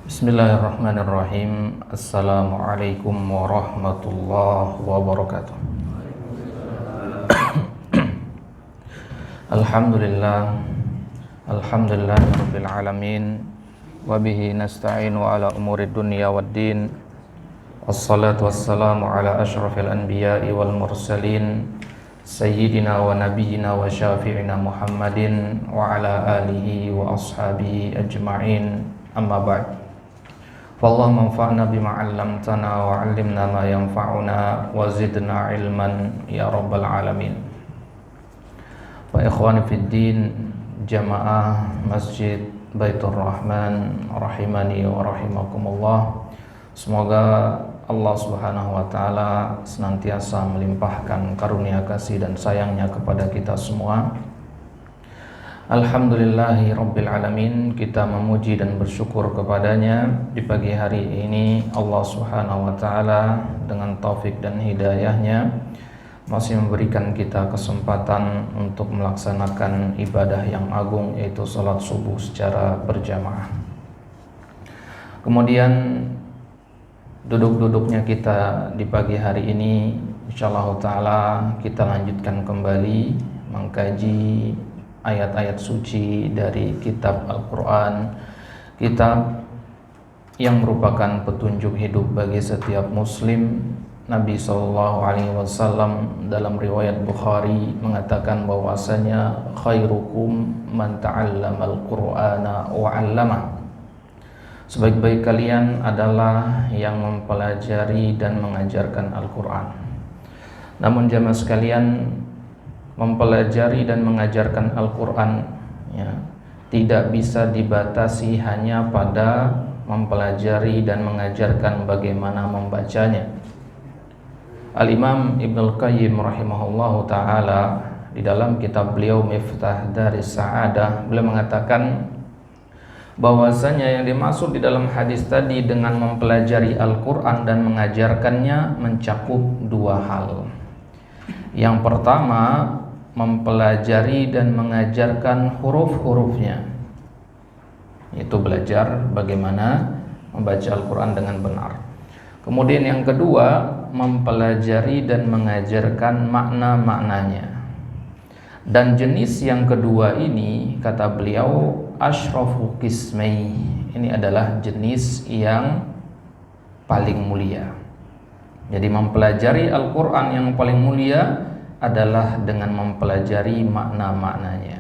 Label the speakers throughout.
Speaker 1: Bismillahirrahmanirrahim. Assalamualaikum warahmatullahi wabarakatuh. Alhamdulillah. Alhamdulillahirabbil alamin. Wa bihi nasta'inu ala umuri dunya waddin. Wassalatu wassalamu ala asyrafil anbiya'i wal mursalin sayyidina wa nabiyyina wa syafi'ina Muhammadin wa ala alihi wa ashabihi ajma'in. Amma ba'd. Fallahumma anfa'na bima 'allamtana wa 'allimna ma yanfa'una wa zidna ilman ya rabbal alamin. Wa ikhwani fid din, jamaah Masjid Baitur Rahman rahimani wa rahimakumullah. Semoga Allah Subhanahu wa taala senantiasa melimpahkan karunia kasih dan sayangnya kepada kita semua. Alhamdulillahi rabbil alamin. Kita memuji dan bersyukur kepadanya. Di pagi hari ini Allah Subhanahu wa taala dengan taufik dan hidayahnya masih memberikan kita kesempatan untuk melaksanakan ibadah yang agung, yaitu salat subuh secara berjamaah. Kemudian duduk-duduknya kita di pagi hari ini, insyaallah taala kita lanjutkan kembali mengkaji ayat-ayat suci dari kitab Al-Quran, kitab yang merupakan petunjuk hidup bagi setiap muslim. Nabi SAW dalam riwayat Bukhari mengatakan bahwasanya khairukum man ta'allamal Qur'ana wa 'allamah. Sebaik-baik kalian adalah yang mempelajari dan mengajarkan Al-Quran. Namun jamaah sekalian, mempelajari dan mengajarkan Al-Quran tidak bisa dibatasi hanya pada mempelajari dan mengajarkan bagaimana membacanya. Al-Imam Ibnul Qayyim rahimahullahu ta'ala di dalam kitab beliau Miftah Daris Sa'adah, beliau mengatakan bahwasanya yang dimaksud di dalam hadis tadi dengan mempelajari Al-Quran dan mengajarkannya mencakup dua hal. Yang pertama, mempelajari dan mengajarkan huruf-hurufnya, yaitu belajar bagaimana membaca Al-Quran dengan benar. Kemudian yang kedua, mempelajari dan mengajarkan makna-maknanya. Dan jenis yang kedua ini, kata beliau, asyrafu qismai, ini adalah jenis yang paling mulia. Jadi mempelajari Al-Quran yang paling mulia adalah dengan mempelajari makna-maknanya.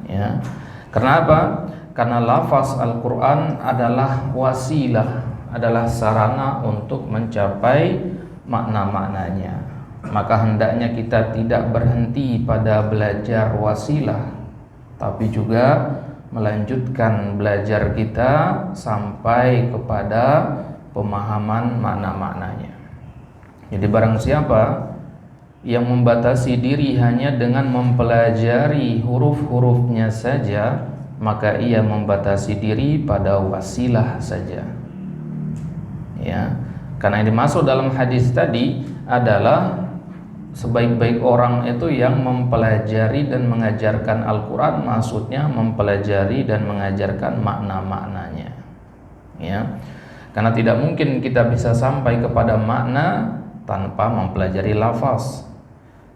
Speaker 1: Ya. Kenapa? Karena lafaz Al-Quran adalah wasilah, adalah sarana untuk mencapai makna-maknanya. Maka hendaknya kita tidak berhenti pada belajar wasilah, tapi juga melanjutkan belajar kita sampai kepada pemahaman makna-maknanya. Jadi barang siapa yang membatasi diri hanya dengan mempelajari huruf-hurufnya saja, maka ia membatasi diri pada wasilah saja. Ya, karena yang dimaksud dalam hadis tadi adalah sebaik-baik orang itu yang mempelajari dan mengajarkan Al-Quran, maksudnya mempelajari dan mengajarkan makna-maknanya. Ya, karena tidak mungkin kita bisa sampai kepada makna tanpa mempelajari lafaz.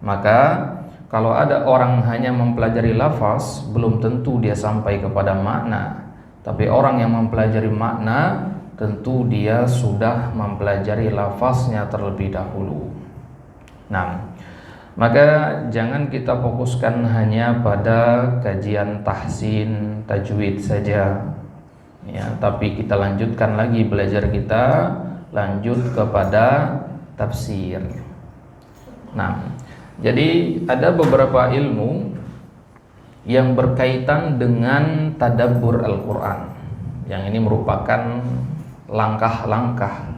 Speaker 1: Maka kalau ada orang hanya mempelajari lafaz, belum tentu dia sampai kepada makna. Tapi orang yang mempelajari makna, tentu dia sudah mempelajari lafaznya terlebih dahulu. Nah, maka jangan kita fokuskan hanya pada kajian tahsin, tajwid saja, ya, tapi kita lanjutkan lagi belajar kita, lanjut kepada tafsir. Nah, jadi ada beberapa ilmu yang berkaitan dengan tadabbur Al-Quran. Yang ini merupakan langkah-langkah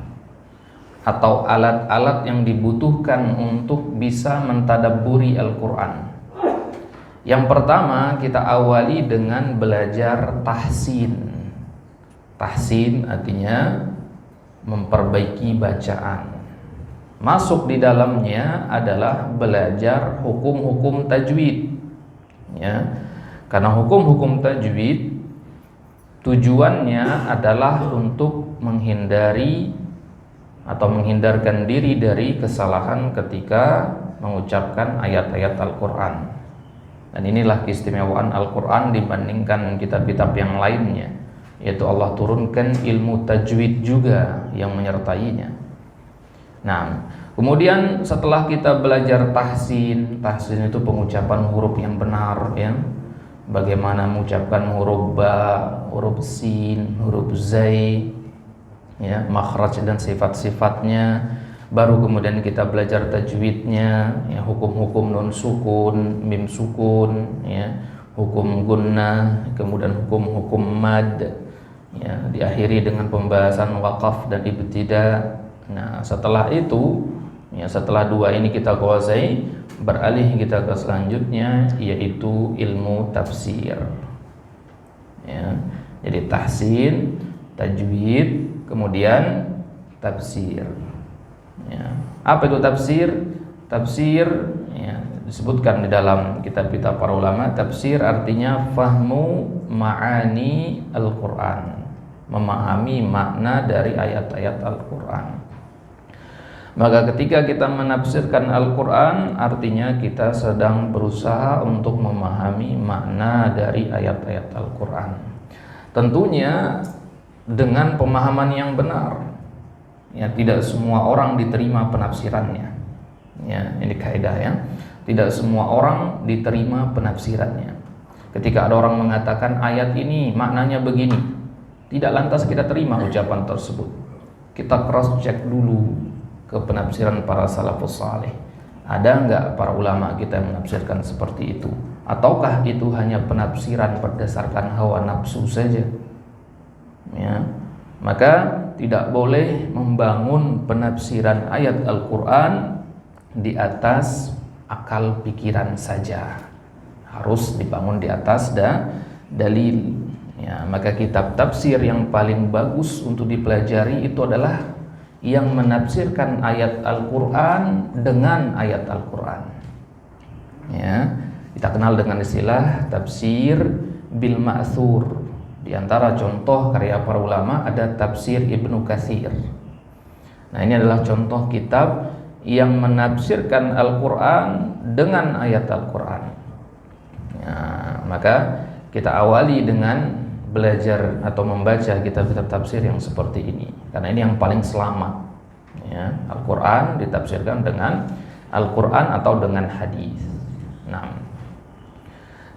Speaker 1: atau alat-alat yang dibutuhkan untuk bisa mentadabburi Al-Quran. Yang pertama, kita awali dengan belajar tahsin. Tahsin artinya memperbaiki bacaan. Masuk di dalamnya adalah belajar hukum-hukum tajwid, ya. Karena hukum-hukum tajwid tujuannya adalah untuk menghindari atau menghindarkan diri dari kesalahan ketika mengucapkan ayat-ayat Al-Quran. Dan inilah keistimewaan Al-Quran dibandingkan kitab-kitab yang lainnya, yaitu Allah turunkan ilmu tajwid juga yang menyertainya. Nah, kemudian setelah kita belajar tahsin itu pengucapan huruf yang benar, ya, bagaimana mengucapkan huruf ba, huruf sin, huruf zai, ya, makhraj dan sifat-sifatnya. Baru kemudian kita belajar tajwidnya, ya, hukum-hukum nun sukun, mim sukun, ya, hukum gunnah, kemudian hukum-hukum mad, ya, diakhiri dengan pembahasan waqaf dan ibtida. Nah, setelah itu, ya, setelah dua ini kita kuasai, beralih kita ke selanjutnya, yaitu ilmu tafsir, ya. Jadi tahsin, tajwid, kemudian tafsir, ya. Apa itu tafsir? Tafsir, ya, disebutkan di dalam kitab-kitab para ulama. Tafsir artinya fahmu ma'ani Al-Quran, memahami makna dari ayat-ayat Al-Quran. Maka ketika kita menafsirkan Al-Quran, artinya kita sedang berusaha untuk memahami makna dari ayat-ayat Al-Quran. Tentunya dengan pemahaman yang benar, ya, tidak semua orang diterima penafsirannya, ya, ini kaidah, ya, tidak semua orang diterima penafsirannya. Ketika ada orang mengatakan ayat ini maknanya begini, tidak lantas kita terima ucapan tersebut. Kita cross check dulu ke penafsiran para salafus saleh. Ada enggak para ulama kita yang menafsirkan seperti itu? Ataukah itu hanya penafsiran berdasarkan hawa nafsu saja? Ya, maka tidak boleh membangun penafsiran ayat Al-Quran di atas akal pikiran saja. Harus dibangun di atas dalil. Ya, maka kitab tafsir yang paling bagus untuk dipelajari itu adalah yang menafsirkan ayat Al-Quran dengan ayat Al-Quran. Ya, kita kenal dengan istilah tafsir bil ma'thur. Di antara contoh karya para ulama ada tafsir Ibnu Katsir. Nah, ini adalah contoh kitab yang menafsirkan Al-Quran dengan ayat Al-Quran. Ya, maka kita awali dengan belajar atau membaca kitab-kitab tafsir yang seperti ini, karena ini yang paling selamat, ya. Al-Quran ditafsirkan dengan Al-Quran atau dengan hadis. Nah,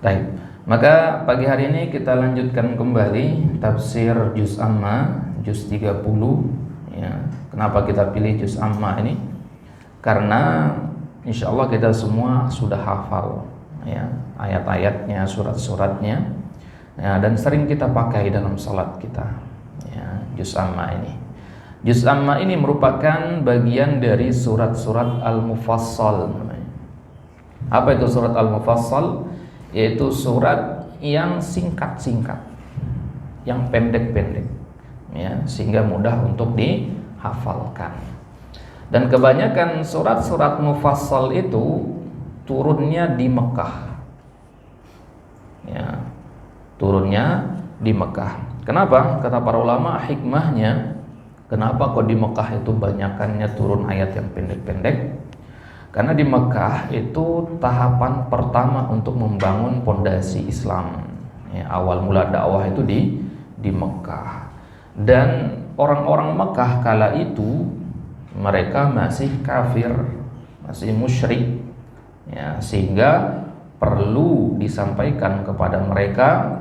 Speaker 1: baik. Maka pagi hari ini kita lanjutkan kembali tafsir Juz Amma, Juz 30, ya. Kenapa kita pilih Juz Amma ini? Karena insya Allah kita semua sudah hafal, ya, ayat-ayatnya, surat-suratnya, ya, dan sering kita pakai dalam salat kita, ya, Juz Amma ini. Juz Amma ini merupakan bagian dari surat-surat Al-Mufassal namanya. Apa itu surat Al-Mufassal? Yaitu surat yang singkat-singkat, yang pendek-pendek, ya, sehingga mudah untuk dihafalkan. Dan kebanyakan surat-surat Mufassal itu turunnya di Mekah, ya, turunnya di Mekah. Kenapa? Kata para ulama, hikmahnya kenapa kok di Mekah itu banyakannya turun ayat yang pendek-pendek? Karena di Mekah itu tahapan pertama untuk membangun pondasi Islam, ya, awal mula dakwah itu di Mekah. Dan orang-orang Mekah kala itu mereka masih kafir, masih musyrik, ya, sehingga perlu disampaikan kepada mereka,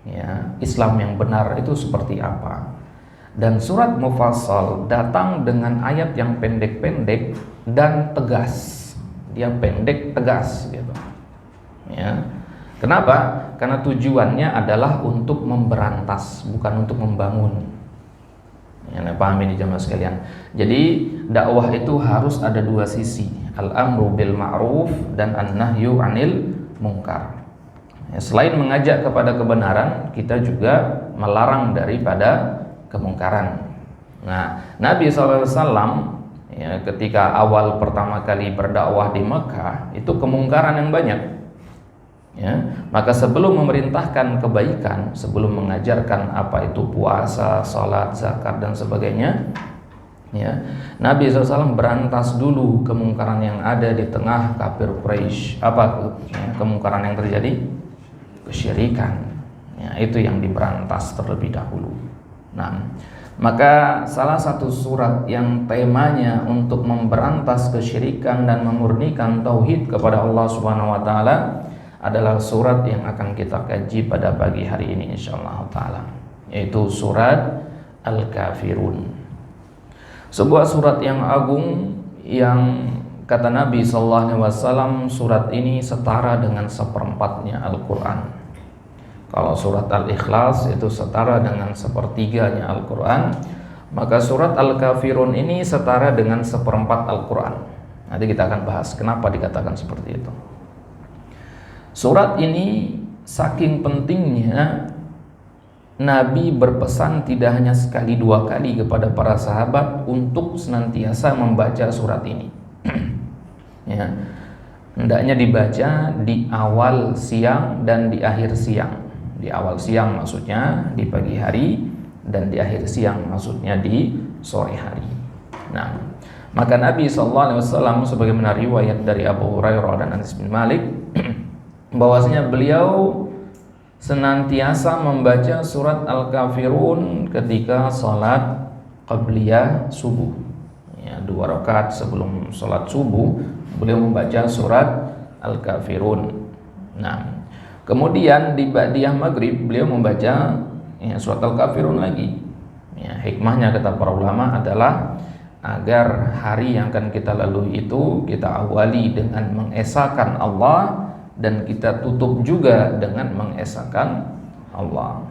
Speaker 1: ya, Islam yang benar itu seperti apa. Dan surat Mufassal datang dengan ayat yang pendek-pendek dan tegas. Dia pendek tegas gitu, ya. Kenapa? Karena tujuannya adalah untuk memberantas, bukan untuk membangun. Ya, paham ini jemaah sekalian. Jadi dakwah itu harus ada dua sisi, al-amru bil ma'ruf dan an-nahyu 'anil munkar. Ya, selain mengajak kepada kebenaran, kita juga melarang daripada kemungkaran. Nah, Nabi SAW, ya, ketika awal pertama kali berdakwah di Mekah itu kemungkaran yang banyak, Ya, maka sebelum memerintahkan kebaikan, sebelum mengajarkan apa itu puasa, salat, zakat dan sebagainya, ya, Nabi SAW berantas dulu kemungkaran yang ada di tengah kafir Quraisy. Apa ya, kemungkaran yang terjadi? Kesyirikan. Ya, itu yang diberantas terlebih dahulu. Nah, maka salah satu surat yang temanya untuk memberantas kesyirikan dan memurnikan tauhid kepada Allah Subhanahu wa taala adalah surat yang akan kita kaji pada pagi hari ini insyaallah taala, yaitu surat Al-Kafirun. Sebuah surat yang agung yang kata Nabi sallallahu alaihi wasallam surat ini setara dengan seperempatnya Al-Qur'an. Kalau surat Al-Ikhlas itu setara dengan sepertiganya Al-Qur'an, maka surat Al-Kafirun ini setara dengan seperempat Al-Qur'an. Nanti kita akan bahas kenapa dikatakan seperti itu. Surat ini saking pentingnya, Nabi berpesan tidak hanya sekali dua kali kepada para sahabat untuk senantiasa membaca surat ini. Ya, hendaknya dibaca di awal siang dan di akhir siang. Di awal siang maksudnya di pagi hari, dan di akhir siang maksudnya di sore hari. Nah, maka Nabi SAW sebagaimana riwayat dari Abu Hurairah dan Anas bin Malik bahwasanya beliau senantiasa membaca surat Al-Kafirun ketika salat qabliyah subuh. Ya, 2 rakaat sebelum salat subuh beliau membaca surat Al-Kafirun. Nah, kemudian di ba'diyah maghrib beliau membaca ya, surat Al-Kafirun lagi. Ya, hikmahnya kata para ulama adalah agar hari yang akan kita lalui itu kita awali dengan mengesahkan Allah dan kita tutup juga dengan mengesahkan Allah.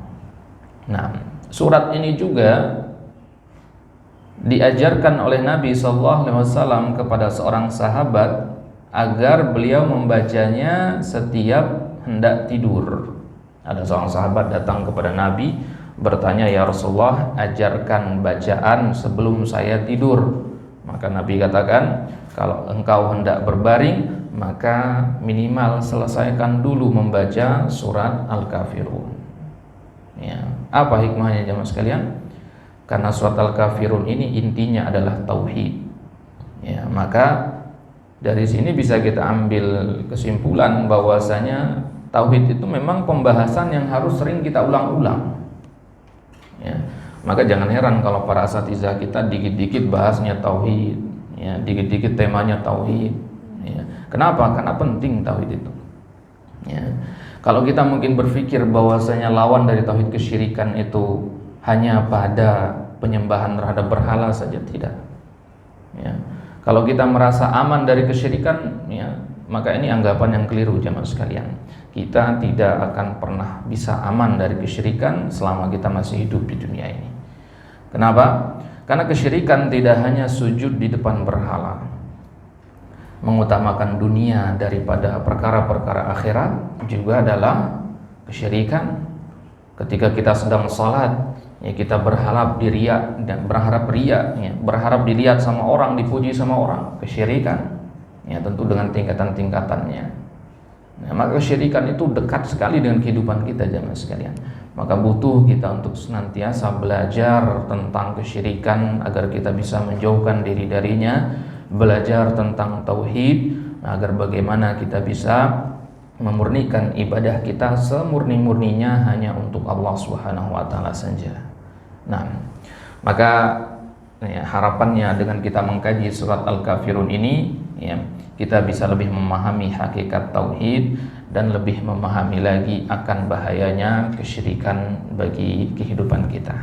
Speaker 1: Nah, surat ini juga diajarkan oleh Nabi SAW kepada seorang sahabat agar beliau membacanya setiap hendak tidur. Ada seorang sahabat datang kepada Nabi bertanya, "Ya Rasulullah, ajarkan bacaan sebelum saya tidur." Maka Nabi katakan, kalau engkau hendak berbaring, maka minimal selesaikan dulu membaca surat Al-Kafirun. Ya, apa hikmahnya jemaah sekalian? Karena surat Al-Kafirun ini intinya adalah tauhid. Ya, maka dari sini bisa kita ambil kesimpulan bahwasanya tauhid itu memang pembahasan yang harus sering kita ulang-ulang. Ya, maka jangan heran kalau para asatizah kita dikit-dikit bahasnya tauhid, ya, dikit-dikit temanya tauhid. Ya. Kenapa? Karena penting tauhid itu. Ya. Kalau kita mungkin berpikir bahwasanya lawan dari tauhid kesyirikan itu hanya pada penyembahan terhadap berhala saja, tidak. Ya. Kalau kita merasa aman dari kesyirikan, ya, maka ini anggapan yang keliru jemaah sekalian. Kita tidak akan pernah bisa aman dari kesyirikan selama kita masih hidup di dunia ini. Kenapa? Karena kesyirikan tidak hanya sujud di depan berhala, mengutamakan dunia daripada perkara-perkara akhirat, juga adalah kesyirikan. Ketika kita sedang salat, ya, kita berharap diriya dan berharap riya, ya, berharap dilihat sama orang, dipuji sama orang, kesyirikan. Ya, tentu dengan tingkatan-tingkatannya. Nah, maka kesyirikan itu dekat sekali dengan kehidupan kita jemaah sekalian. Maka butuh kita untuk senantiasa belajar tentang kesyirikan agar kita bisa menjauhkan diri darinya, belajar tentang tauhid agar bagaimana kita bisa memurnikan ibadah kita semurni-murninya hanya untuk Allah Subhanahu wa taala saja. Nah, maka ya, harapannya dengan kita mengkaji surat Al-Kafirun ini, ya, kita bisa lebih memahami hakikat tauhid dan lebih memahami lagi akan bahayanya kesyirikan bagi kehidupan kita.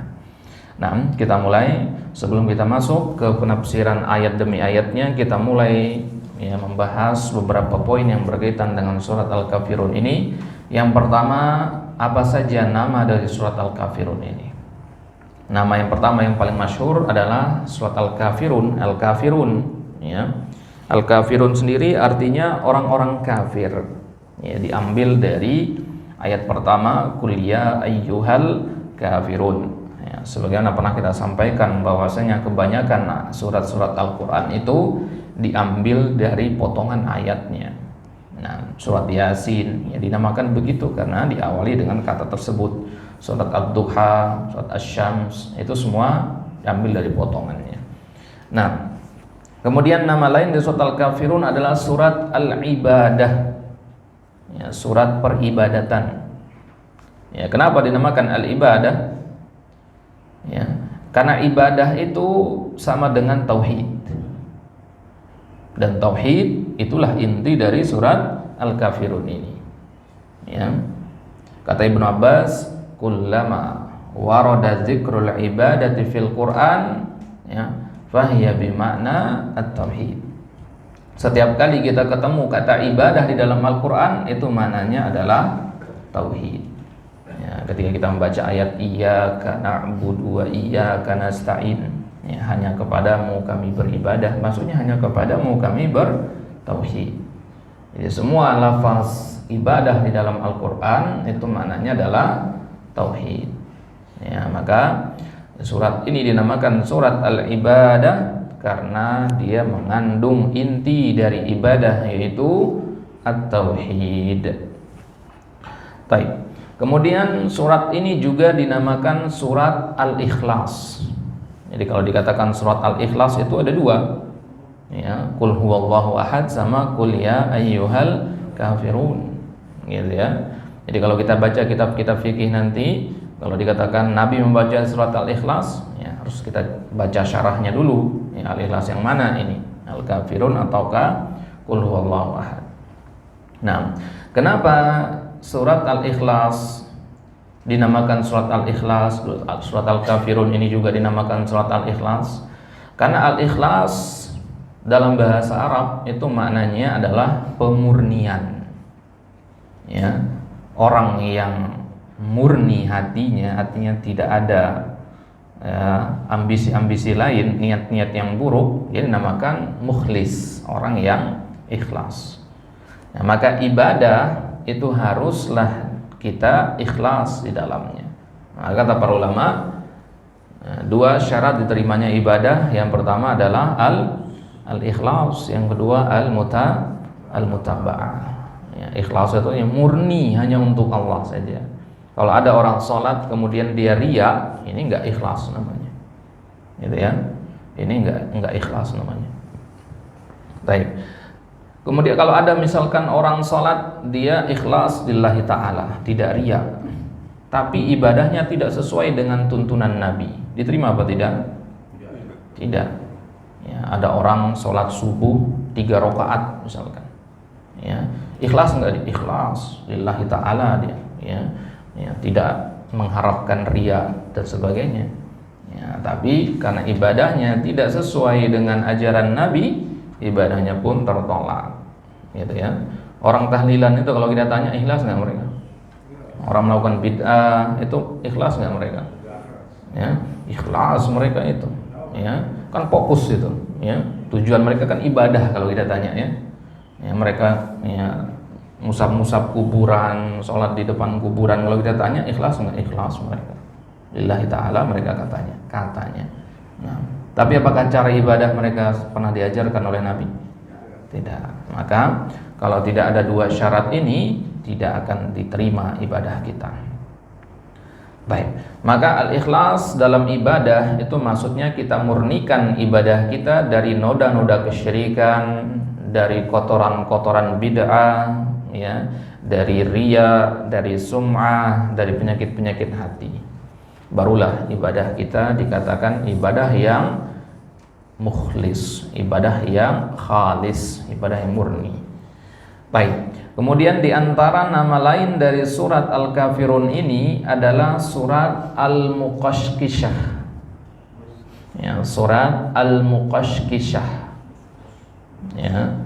Speaker 1: Nah, kita mulai. Sebelum kita masuk ke penafsiran ayat demi ayatnya, kita mulai ya, membahas beberapa poin yang berkaitan dengan surat Al-Kafirun ini. Yang pertama, apa saja nama dari surat Al-Kafirun ini? Nama yang pertama yang paling masyhur adalah surat Al-Kafirun, Al-Kafirun, ya. Al-Kafirun sendiri artinya orang-orang kafir. Ya, diambil dari ayat pertama, Qul ya ayyuhal kafirun. Ya, sebagaimana pernah kita sampaikan bahwasanya kebanyakan surat-surat Al-Qur'an itu diambil dari potongan ayatnya. Nah, surat Yasin. Ya, dinamakan begitu karena diawali dengan kata tersebut. Surat Ad-Duha, surat Asy-Syams, itu semua diambil dari potongannya. Nah, kemudian nama lain dari surat Al-Kafirun adalah surat Al-Ibadah. Ya, surat peribadatan. Ya, kenapa dinamakan Al-Ibadah? Ya, karena ibadah itu sama dengan tauhid. Dan tauhid itulah inti dari surat Al-Kafirun ini. Ya. Kata Ibnu Abbas, kullama warada dzikrul ibadati fil Qur'an, ya, fahiya bimakna at-tauhid. Setiap kali kita ketemu kata ibadah di dalam Al-Qur'an, itu maknanya adalah tauhid. Ya, ketika kita membaca ayat iyyaka na'budu wa iyyaka nasta'in, ya, hanya kepadamu kami beribadah, maksudnya hanya kepadamu kami bertauhid. Jadi semua lafaz ibadah di dalam Al-Qur'an itu maknanya adalah tauhid. Ya, maka surat ini dinamakan surat Al-Ibadah karena dia mengandung inti dari ibadah, yaitu at-tauhid. Baik. Kemudian surat ini juga dinamakan surat Al-Ikhlas. Jadi kalau dikatakan surat Al-Ikhlas itu ada dua. Ya, Qul huwallahu ahad sama Qul ya ayyuhal kafirun. Gitu ya. Jadi kalau kita baca kitab-kitab fikih nanti, kalau dikatakan Nabi membaca surat Al-Ikhlas, ya harus kita baca syarahnya dulu. Ya, Al-Ikhlas yang mana ini? Al-Kafirun ataukah Qul huwallahu ahad? Nah, kenapa surat Al-Ikhlas dinamakan surat Al-Ikhlas, surat Al-Kafirun ini juga dinamakan surat Al-Ikhlas? Karena Al-Ikhlas dalam bahasa Arab itu maknanya adalah pemurnian. Ya, orang yang murni hatinya, artinya tidak ada ambisi-ambisi lain, niat-niat yang buruk, dia dinamakan mukhlis, orang yang ikhlas. Nah, maka ibadah itu haruslah kita ikhlas di dalamnya. Nah, kata para ulama, dua syarat diterimanya ibadah, yang pertama adalah al-ikhlas, yang kedua al-mutaba'ah. Ya, ikhlas itu yang murni hanya untuk Allah saja. Kalau ada orang sholat kemudian dia riya, ini enggak ikhlas namanya. Gitu ya. Ini enggak ikhlas namanya. Baik. Kemudian kalau ada misalkan orang sholat dia ikhlas lillahi ta'ala, tidak riya, tapi ibadahnya tidak sesuai dengan tuntunan Nabi, diterima apa tidak? Tidak. Ya, ada orang sholat subuh 3 rakaat misalkan. Ya, ikhlas enggak? Ikhlas lillahi ta'ala dia, ya. Ya, tidak mengharapkan riya dan sebagainya. Ya, tapi karena ibadahnya tidak sesuai dengan ajaran Nabi, ibadahnya pun tertolak. Gitu ya. Orang tahlilan itu kalau kita tanya ikhlas nggak mereka? Orang melakukan bid'ah itu ikhlas nggak mereka? Ya, ikhlas mereka itu. Ya, kan fokus itu. Ya, tujuan mereka kan ibadah kalau kita tanya ya. Ya, mereka ya musab-musab kuburan, sholat di depan kuburan. Kalau kita tanya ikhlas nggak? Ikhlas mereka. Lillahi ta'ala mereka katanya. Nah, tapi apakah cara ibadah mereka pernah diajarkan oleh Nabi? Tidak. Maka kalau tidak ada dua syarat ini, tidak akan diterima ibadah kita. Baik. Maka al-ikhlas dalam ibadah itu maksudnya kita murnikan ibadah kita dari noda-noda kesyirikan, dari kotoran-kotoran bid'ah, ya, dari riya, dari sum'ah, dari penyakit-penyakit hati. Barulah ibadah kita dikatakan ibadah yang mukhlis, ibadah yang khalis, ibadah yang murni. Baik. Kemudian di antara nama lain dari surat Al-Kafirun ini adalah surat Al-Muqashqishah. Ya, surat Al-Muqashqishah. Ya.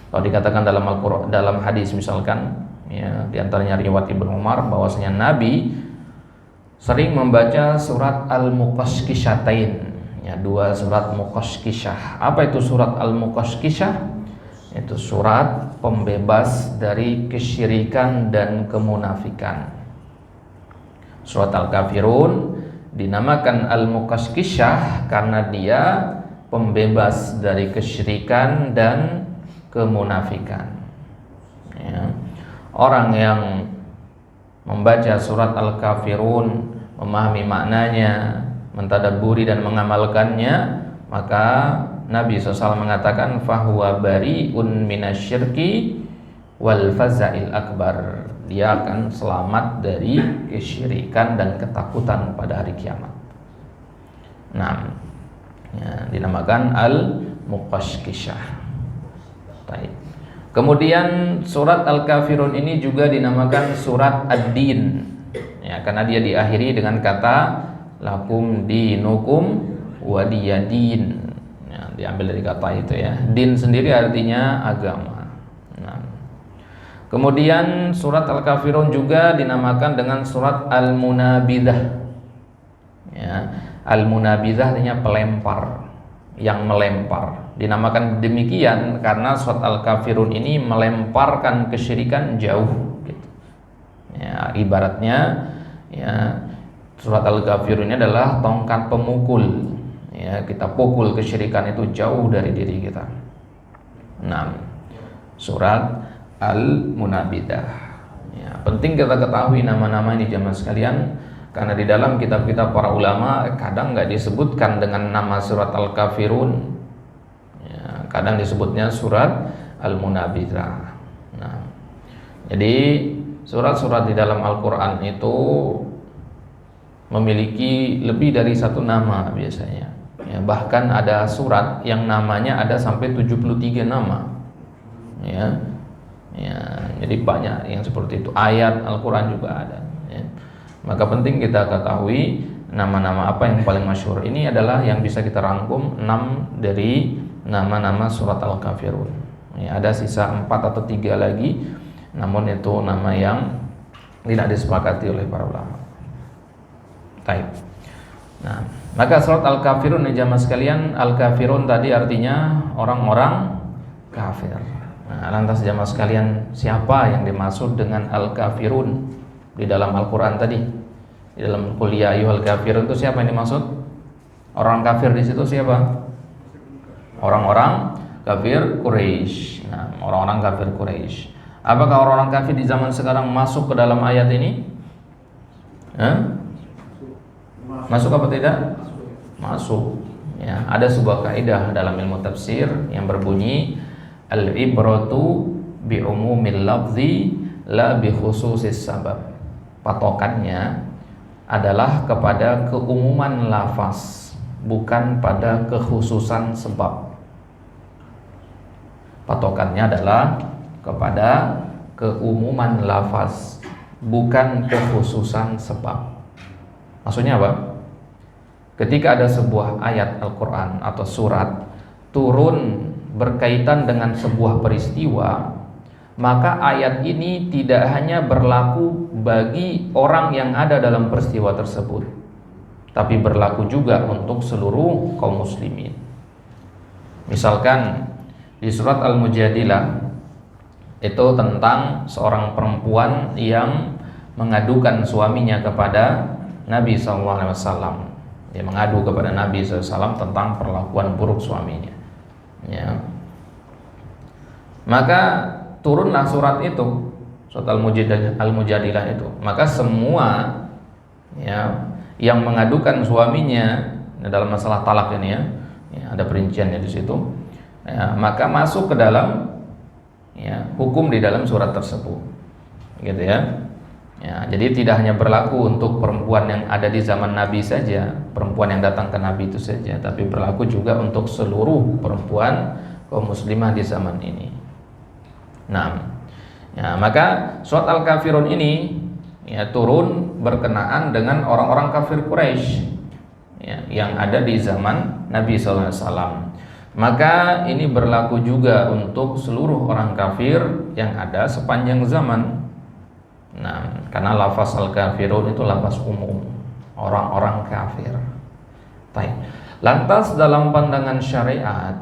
Speaker 1: Kalau dikatakan dalam Al-Qur'an, dalam hadis misalkan, ya, di antaranya riwayat Ibnu Umar bahwasanya Nabi sering membaca surat Al-Muqashqishatain. Ya, 2 surat Muqashqishah. Apa itu surat Al-Muqashqishah? Itu surat pembebas dari kesyirikan dan kemunafikan. Surat Al-Kafirun dinamakan Al-Muqashqishah karena dia pembebas dari kesyirikan dan kemunafikan. Ya. Orang yang membaca surat Al-Kafirun, memahami maknanya, mentadabburi dan mengamalkannya, maka Nabi SAW mengatakan fahuwa bari'un minasyirki wal fazail akbar. Dia akan selamat dari kesyirikan dan ketakutan pada hari kiamat. Nah, ya, dinamakan al-muqashqishah. Baik. Kemudian surat Al-Kafirun ini juga dinamakan surat Ad-Din, ya, karena dia diakhiri dengan kata lakum dinukum waliyadin. Ya, diambil dari kata itu ya. Din sendiri artinya agama. Nah, kemudian surat Al-Kafirun juga dinamakan dengan surat Al-Munabidah. Ya, Al-Munabidah artinya pelempar, yang melempar. Dinamakan demikian karena surat Al-Kafirun ini melemparkan kesyirikan jauh gitu. Ya, ibaratnya ya, surat Al-Kafirun ini adalah tongkat pemukul. Ya, kita pukul kesyirikan itu jauh dari diri kita. Nah, surat Al-Munabidah. Ya, penting kita ketahui nama-nama ini jamaah sekalian, karena di dalam kitab-kitab para ulama kadang nggak disebutkan dengan nama surat Al-Kafirun. Ya, kadang disebutnya surat Al-Munabidah. Nah, jadi surat-surat di dalam Al-Quran itu memiliki lebih dari satu nama biasanya. Ya, bahkan ada surat yang namanya ada sampai 73 nama. Ya, jadi banyak yang seperti itu. Ayat Al-Quran juga ada. Ya. Maka penting kita ketahui nama-nama apa yang paling masyhur. Ini adalah yang bisa kita rangkum 6 dari nama-nama surat Al-Kafirun. Ya, ada sisa 4 atau 3 lagi, namun itu nama yang tidak disepakati oleh para ulama. Baik. Nah, maka surat Al-Kafirun ya jamaah sekalian, Al-Kafirun tadi artinya orang-orang kafir. Nah, lantas jamaah sekalian, siapa yang dimaksud dengan Al-Kafirun di dalam Al-Quran tadi? Di dalam qul ya ayyuhal kafirun itu siapa yang dimaksud? Orang kafir di situ siapa? Orang-orang kafir Quraisy. Nah, orang-orang kafir Quraisy. Apakah orang-orang kafir di zaman sekarang masuk ke dalam ayat ini? Masuk apa tidak? Masuk. Ya, ada sebuah kaidah dalam ilmu tafsir yang berbunyi al-ibratu bi umumil lafzi la bi khususis sabab. Patokannya adalah kepada keumuman lafaz, bukan pada kekhususan sebab. Patokannya adalah kepada keumuman lafaz, bukan kekhususan sebab. Maksudnya apa? Ketika ada sebuah ayat Al-Quran atau surat turun berkaitan dengan sebuah peristiwa, maka ayat ini tidak hanya berlaku bagi orang yang ada dalam peristiwa tersebut, tapi berlaku juga untuk seluruh kaum muslimin. Misalkan di surat Al-Mujadilah itu tentang seorang perempuan yang mengadukan suaminya kepada Nabi SAW. Dia mengadu kepada Nabi SAW tentang perlakuan buruk suaminya. Ya. Maka turunlah surat itu, surat Al-Mujadilah itu. Maka semua ya, yang mengadukan suaminya dalam masalah talak ini ya ada perinciannya di situ. Ya, maka masuk ke dalam ya, hukum di dalam surat tersebut, gitu ya. Ya, jadi tidak hanya berlaku untuk perempuan yang ada di zaman Nabi saja, perempuan yang datang ke Nabi itu saja, tapi berlaku juga untuk seluruh perempuan kaum muslimah di zaman ini. Nah, ya, maka surat Al-Kafirun ini ya, turun berkenaan dengan orang-orang kafir Quraisy ya, yang ada di zaman Nabi SAW. Maka ini berlaku juga untuk seluruh orang kafir yang ada sepanjang zaman. Nah, karena lafaz Al-Kafirun itu lafaz umum, orang-orang kafir. Baik. Lantas dalam pandangan syariat,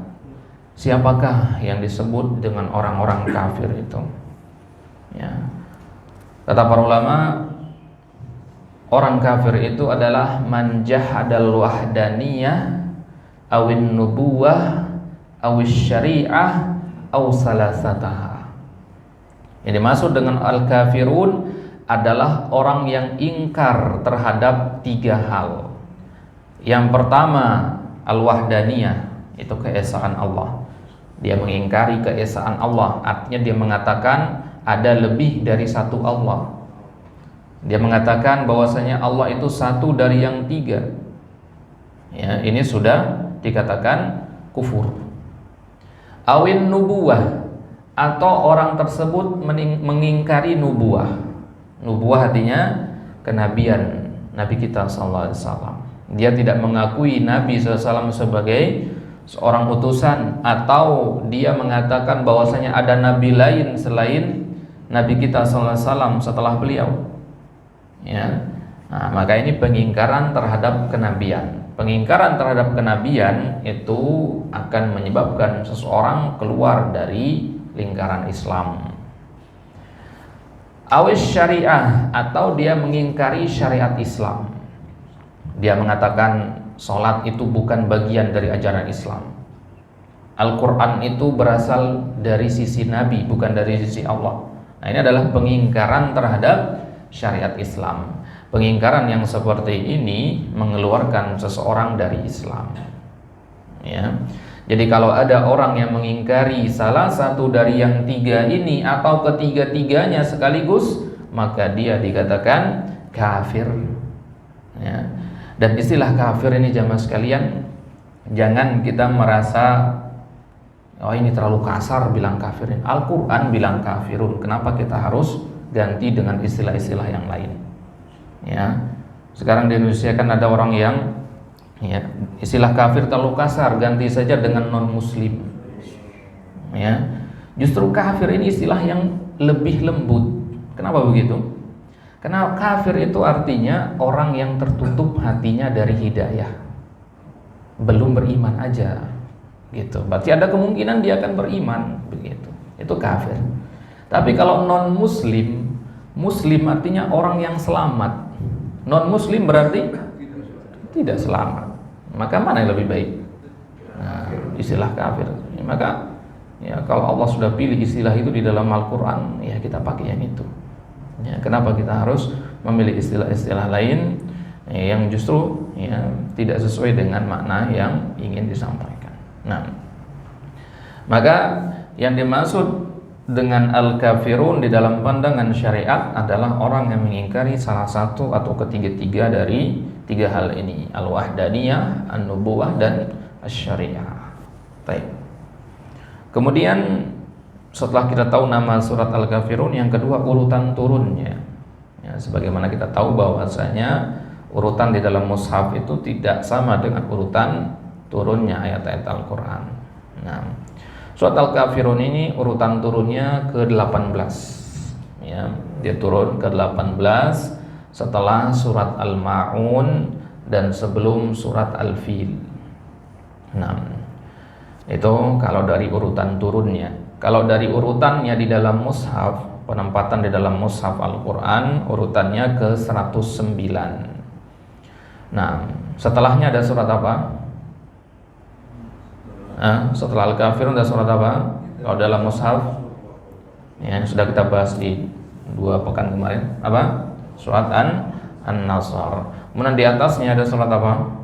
Speaker 1: siapakah yang disebut dengan orang-orang kafir itu? Ya. Kata para ulama, orang kafir itu adalah man jahadal wahdaniyah awin nubuwah awis syari'ah aw salasataha. Yang dimaksud dengan al-kafirun adalah orang yang ingkar terhadap 3 hal. Yang pertama, al-wahdaniyah, itu keesaan Allah. Dia mengingkari keesaan Allah, artinya dia mengatakan ada lebih dari satu Allah. Dia mengatakan bahwasanya Allah itu satu dari yang 3. Ya, ini sudah dikatakan kufur. Awin nubuwah, atau orang tersebut mengingkari nubuwah. Nubuwah artinya kenabian Nabi kita sallallahu alaihi wasallam. Dia tidak mengakui Nabi SAW sebagai seorang utusan, atau dia mengatakan bahwasanya ada nabi lain selain Nabi kita sallallahu alaihi wasallam setelah beliau. Ya. Nah, maka ini pengingkaran terhadap kenabian. Pengingkaran terhadap kenabian itu akan menyebabkan seseorang keluar dari lingkaran Islam. Awis syariah, atau dia mengingkari syariat Islam. Dia mengatakan sholat itu bukan bagian dari ajaran Islam. Al-Quran itu berasal dari sisi Nabi, bukan dari sisi Allah. Nah, ini adalah pengingkaran terhadap syariat Islam. Pengingkaran yang seperti ini mengeluarkan seseorang dari Islam. Ya. Jadi kalau ada orang yang mengingkari salah satu dari yang 3 ini atau ketiga-tiganya sekaligus, maka dia dikatakan kafir. Ya. Dan istilah kafir ini jamaah sekalian, jangan kita merasa oh ini terlalu kasar bilang kafirin. Al-Quran bilang kafirun, kenapa kita harus ganti dengan istilah-istilah yang lain? Ya, sekarang di Indonesia kan ada orang yang ya, istilah kafir terlalu kasar, ganti saja dengan non-muslim. Ya, justru kafir ini istilah yang lebih lembut. Kenapa begitu? Karena kafir itu artinya orang yang tertutup hatinya dari hidayah, belum beriman aja, gitu. Berarti ada kemungkinan dia akan beriman, begitu. Itu kafir. Tapi kalau non muslim, muslim artinya orang yang selamat. Non muslim berarti tidak selamat. Maka mana yang lebih baik? Nah, istilah kafir. Maka ya kalau Allah sudah pilih istilah itu di dalam Al-Quran, ya kita pakai yang itu. Ya, kenapa kita harus memilih istilah-istilah lain yang justru ya, tidak sesuai dengan makna yang ingin disampaikan. Nah, maka yang dimaksud dengan al-kafirun di dalam pandangan syariat adalah orang yang mengingkari salah satu atau ketiga-tiga dari 3 hal ini, al-wahdaniyah, an-nubuwah, dan asy-syariah. Baik. Kemudian setelah kita tahu nama surat Al-Kafirun, yang kedua urutan turunnya. Ya, sebagaimana kita tahu bahwasanya urutan di dalam mushaf itu tidak sama dengan urutan turunnya ayat-ayat Al-Quran. Nah, surat Al-Kafirun ini urutan turunnya ke-18. Ya, dia turun ke-18 setelah surat Al-Ma'un dan sebelum surat Al-Fil. Nah, itu kalau dari urutan turunnya. Kalau dari urutannya di dalam mushaf, penempatan di dalam mushaf Al-Quran, urutannya ke-109. Nah, setelahnya ada surat apa? Setelah Al-Kafirun ada surat apa? Kalau dalam mushaf, ya sudah kita bahas di 2 pekan kemarin. Apa? Surat An-Nasr. Kemudian di atasnya ada surat apa?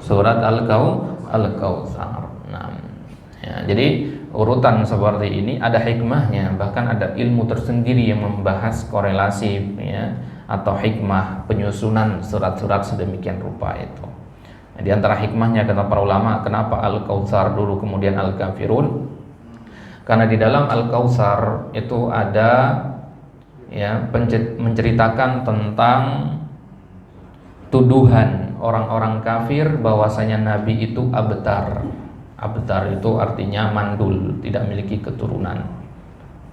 Speaker 1: Surat Al-Kautsar. Nah, ya, jadi urutan seperti ini ada hikmahnya, bahkan ada ilmu tersendiri yang membahas korelasi ya, atau hikmah penyusunan surat-surat sedemikian rupa itu. Nah, di antara hikmahnya kata para ulama, kenapa Al-Kautsar dulu kemudian Al-Kafirun? Karena di dalam Al-Kautsar itu ada ya menceritakan tentang tuduhan orang-orang kafir bahwasanya Nabi itu abtar. Abtar itu artinya mandul, tidak memiliki keturunan.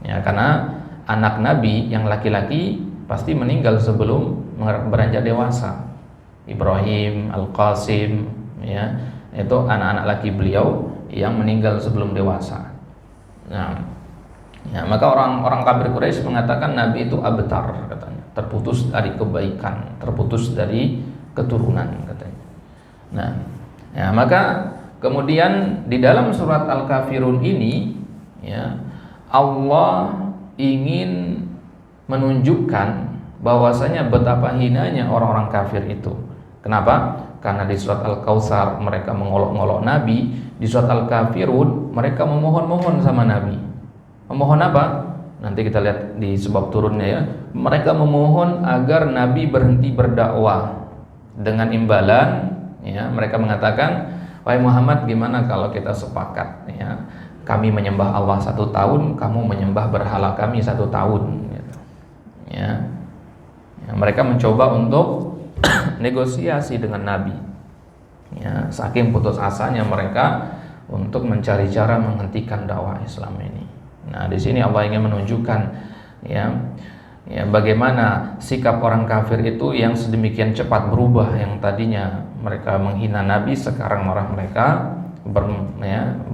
Speaker 1: Ya, karena anak Nabi yang laki-laki pasti meninggal sebelum beranjak dewasa. Ibrahim, Al-Qasim, ya, itu anak-anak laki beliau yang meninggal sebelum dewasa. Nah, ya, maka orang-orang kafir Quraisy mengatakan Nabi itu abtar, katanya, terputus dari kebaikan, terputus dari keturunan, katanya. Nah, ya, maka Kemudian di dalam surat Al-Kafirun ini, ya, Allah ingin menunjukkan bahwasanya betapa hinanya orang-orang kafir itu. Kenapa? Karena di surat Al-Kautsar mereka mengolok-olok Nabi, di surat Al-Kafirun mereka memohon-mohon sama Nabi. Memohon apa? Nanti kita lihat di sebab turunnya ya. Mereka memohon agar Nabi berhenti berdakwah. Dengan imbalan, ya, mereka mengatakan, wahai Muhammad, gimana kalau kita sepakat, ya, kami menyembah Allah 1 tahun, kamu menyembah berhala kami 1 tahun, gitu. Ya. Ya, mereka mencoba untuk negosiasi dengan Nabi. Ya, saking putus asanya mereka untuk mencari cara menghentikan dakwah Islam ini. Nah, di sini Allah ingin menunjukkan, ya, bagaimana sikap orang kafir itu yang sedemikian cepat berubah. Yang tadinya mereka menghina Nabi, sekarang malah mereka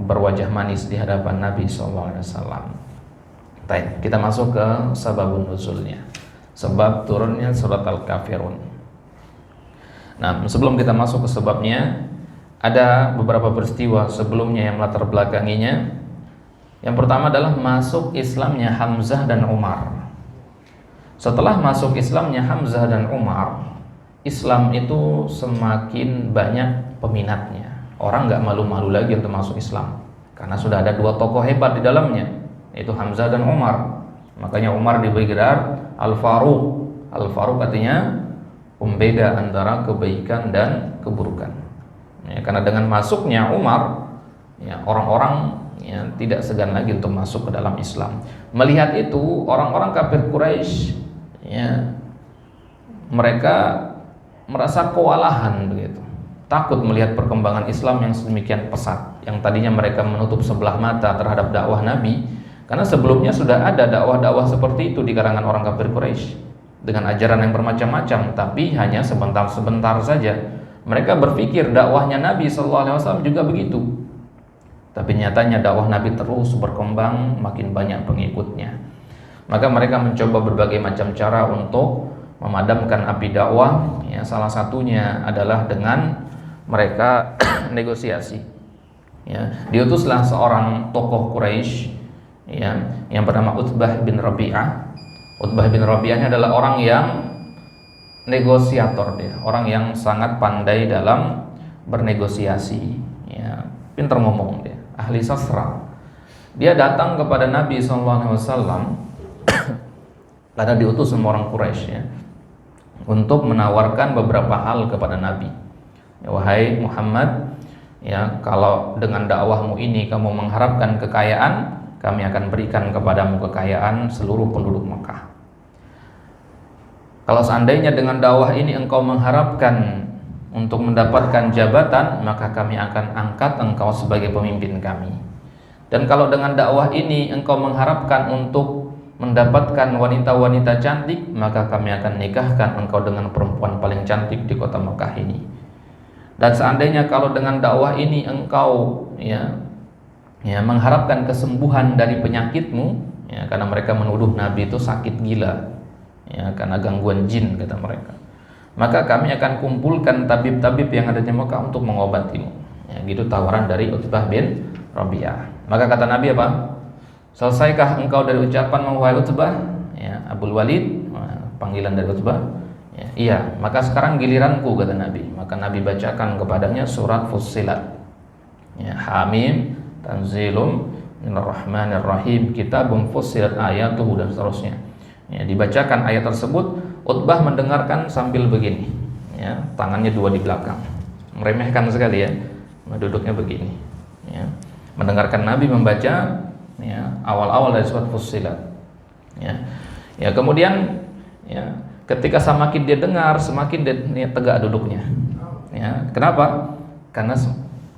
Speaker 1: berwajah manis di hadapan Nabi SAW. Baik, kita masuk ke sababun nuzulnya, sebab turunnya surat Al-Kafirun. Nah, sebelum kita masuk ke sebabnya, ada beberapa peristiwa sebelumnya yang melatar belakanginya. Yang pertama adalah masuk Islamnya Hamzah dan Umar. Setelah masuk Islamnya Hamzah dan Umar, Islam itu semakin banyak peminatnya. Orang nggak malu-malu lagi untuk masuk Islam, karena sudah ada 2 tokoh hebat di dalamnya, yaitu Hamzah dan Umar. Makanya Umar diberi gelar Al-Faruq. Al-Faruq artinya pembeda antara kebaikan dan keburukan. Ya, karena dengan masuknya Umar, ya, orang-orang, ya, tidak segan lagi untuk masuk ke dalam Islam. Melihat itu, orang-orang kafir Quraisy, ya, mereka merasa kewalahan begitu, takut melihat perkembangan Islam yang sedemikian pesat. Yang tadinya mereka menutup sebelah mata terhadap dakwah Nabi, karena sebelumnya sudah ada dakwah-dakwah seperti itu di kalangan orang kafir Quraisy dengan ajaran yang bermacam-macam, tapi hanya sebentar-sebentar saja. Mereka berpikir dakwahnya Nabi SAW juga begitu. Tapi nyatanya dakwah Nabi terus berkembang, makin banyak pengikutnya. Maka mereka mencoba berbagai macam cara untuk memadamkan api dakwah. Ya, salah satunya adalah dengan mereka negosiasi. Ya, diutuslah seorang tokoh Quraisy, ya, yang bernama Utbah bin Rabi'ah. Utbah bin Rabi'ah ini adalah orang yang negosiator, dia, orang yang sangat pandai dalam bernegosiasi. Ya, pintar ngomong dia, ahli sastra. Dia datang kepada Nabi SAW karena diutus sama orang Quraisy, ya, untuk menawarkan beberapa hal kepada Nabi. Ya, wahai Muhammad, ya, kalau dengan dakwahmu ini kamu mengharapkan kekayaan, kami akan berikan kepadamu kekayaan seluruh penduduk Mekah. Kalau seandainya dengan dakwah ini engkau mengharapkan untuk mendapatkan jabatan, maka kami akan angkat engkau sebagai pemimpin kami. Dan kalau dengan dakwah ini engkau mengharapkan untuk mendapatkan wanita-wanita cantik, maka kami akan nikahkan engkau dengan perempuan paling cantik di kota Mekah ini. Dan seandainya kalau dengan dakwah ini engkau, ya, mengharapkan kesembuhan dari penyakitmu, ya, karena mereka menuduh Nabi itu sakit gila, ya, karena gangguan jin kata mereka, maka kami akan kumpulkan tabib-tabib yang ada di Mekah untuk mengobatimu. Ya, gitu tawaran dari Utbah bin Rabi'ah. Maka kata Nabi apa? Selesaikah engkau dari ucapan wahai Utbah? Ya, Abul Walid, panggilan dari Utbah. Ya, iya, maka sekarang giliranku, kata Nabi. Maka Nabi bacakan kepadanya surat Fussilat. Ya, Hamim tanzilum minarrahmanir rahim, kitabun fussilat ayatuhu, dan seterusnya. Ya, dibacakan ayat tersebut, Utbah mendengarkan sambil begini, ya, tangannya 2 di belakang, meremehkan sekali, ya, duduknya begini, ya, mendengarkan Nabi membaca, ya, awal-awal dari surat Fussilat. Ya, ya, kemudian, ya, ketika semakin dia dengar, semakin dia tegak duduknya. Ya, kenapa? Karena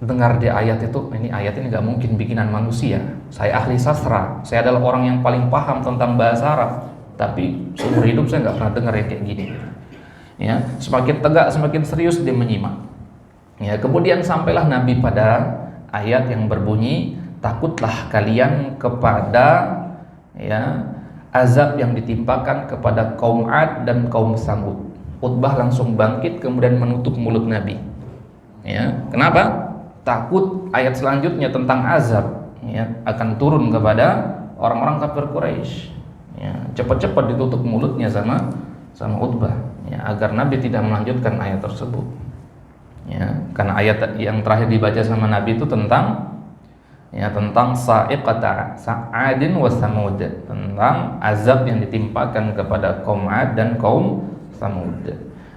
Speaker 1: dengar di ayat itu, ini ayat ini nggak mungkin bikinan manusia. Saya ahli sastra, saya adalah orang yang paling paham tentang bahasa Arab, tapi seumur hidup saya nggak pernah dengar yang kayak gini. Ya, semakin tegak, semakin serius dia menyimak. Ya, kemudian sampailah Nabi pada ayat yang berbunyi, takutlah kalian kepada, ya, azab yang ditimpakan kepada kaum Ad dan kaum Samud. Utbah langsung bangkit kemudian menutup mulut Nabi. Ya, kenapa? takut ayat selanjutnya tentang azab ya akan turun kepada orang-orang kafir Quraisy. Ya, cepat-cepat ditutup mulutnya sama Utbah ya, agar Nabi tidak melanjutkan ayat tersebut. Ya, karena ayat yang terakhir dibaca sama Nabi itu tentang sa'iqata Sa'adin wa Samud, tentang azab yang ditimpakan kepada kaum Ad dan kaum Samud.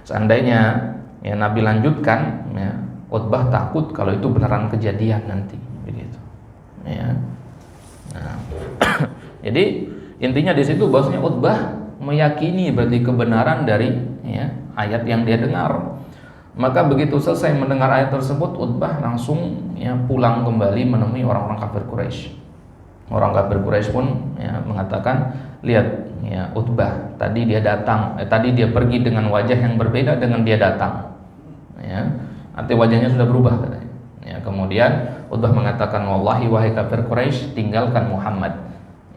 Speaker 1: Seandainya ya Nabi lanjutkan, ya, Utbah takut kalau itu beneran kejadian nanti, begitu. Ya. Nah, jadi intinya di situ bahwasanya Utbah meyakini berarti kebenaran dari ya, ayat yang dia dengar. Maka begitu selesai mendengar ayat tersebut, Utbah langsung ya pulang kembali menemui orang-orang kafir Quraisy. Orang kafir Quraisy pun ya mengatakan, lihat ya Utbah tadi dia datang, tadi dia pergi dengan wajah yang berbeda dengan dia datang. Ya, arti wajahnya sudah berubah katanya. Ya, kemudian Utbah mengatakan, wallahi wahai kafir Quraisy, tinggalkan Muhammad.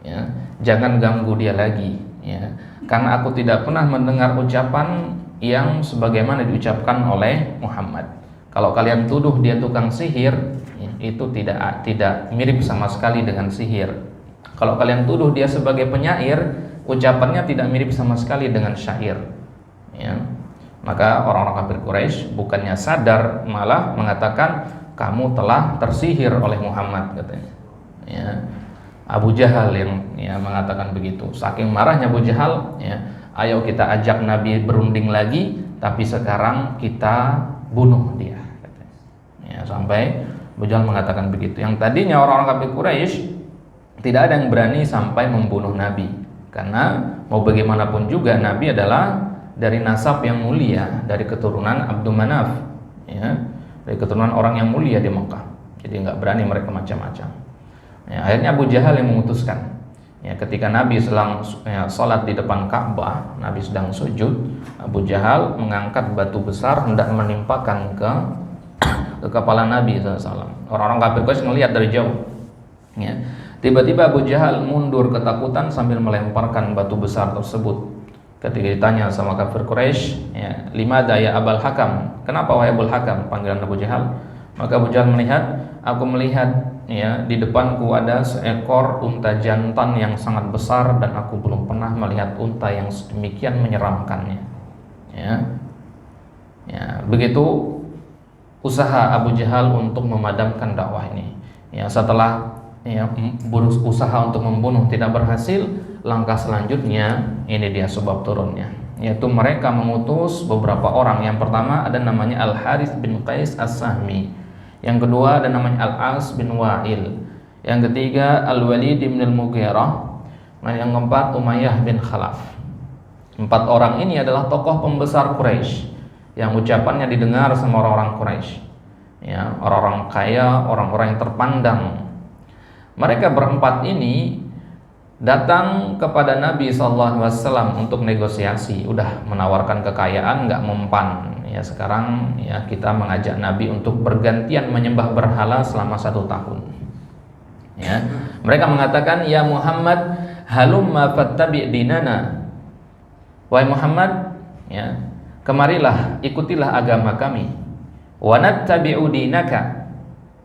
Speaker 1: Ya, jangan ganggu dia lagi. Ya, karena aku tidak pernah mendengar ucapan yang sebagaimana diucapkan oleh Muhammad. Kalau kalian tuduh dia tukang sihir, ya, itu tidak mirip sama sekali dengan sihir. Kalau kalian tuduh dia sebagai penyair, ucapannya tidak mirip sama sekali dengan syair. Ya. Maka orang-orang kafir Quraisy bukannya sadar, malah mengatakan kamu telah tersihir oleh Muhammad, katanya. Ya. Abu Jahal yang ya, mengatakan begitu. Saking marahnya Abu Jahal, ya, ayo kita ajak Nabi berunding lagi, tapi sekarang kita bunuh dia. Ya, sampai Abu Jahal mengatakan begitu. Yang tadinya orang-orang kafir Quraisy tidak ada yang berani sampai membunuh Nabi, karena mau bagaimanapun juga Nabi adalah dari nasab yang mulia, dari keturunan Abdul Manaf, ya, dari keturunan orang yang mulia di Mekah. Jadi nggak berani mereka macam-macam. Ya, akhirnya Abu Jahal yang memutuskan. Ya, ketika Nabi sedang sholat di depan Ka'bah, Nabi sedang sujud, Abu Jahal mengangkat batu besar hendak menimpakan ke kepala Nabi SAW. Orang-orang kafir Quraisy melihat dari jauh. Ya. Tiba-tiba Abu Jahal mundur ketakutan sambil melemparkan batu besar tersebut. Ketika ditanya sama kafir Quraisy, ya, limada ya Abul Hakam? Kenapa wahai Abul Hakam? Panggilan Abu Jahal. Maka Abu Jahal melihat, aku melihat ya di depanku ada seekor unta jantan yang sangat besar dan aku belum pernah melihat unta yang sedemikian menyeramkannya. Ya, ya begitu usaha Abu Jahal untuk memadamkan dakwah ini. Ya, setelah ya, berusaha untuk membunuh tidak berhasil, langkah selanjutnya ini dia sebab turunnya, yaitu mereka mengutus beberapa orang. Yang pertama ada namanya Al Harits bin Qais As-Sahmi, yang kedua ada namanya Al-As bin Wa'il, yang ketiga Al-Walid bin Al-Mughirah, dan yang keempat Umayyah bin Khalaf. 4 orang ini adalah tokoh pembesar Quraisy yang ucapannya didengar sama orang-orang Quraisy, ya, orang-orang kaya, orang-orang yang terpandang. Mereka berempat ini datang kepada Nabi SAW untuk negosiasi. Udah menawarkan kekayaan, nggak mempan. Ya, sekarang ya kita mengajak Nabi untuk bergantian menyembah berhala selama 1 tahun. Ya, mereka mengatakan, ya Muhammad, halumma fattabi' dinana. Wahai Muhammad, ya, kemarilah, ikutilah agama kami. Wa nattabi'u dinaka,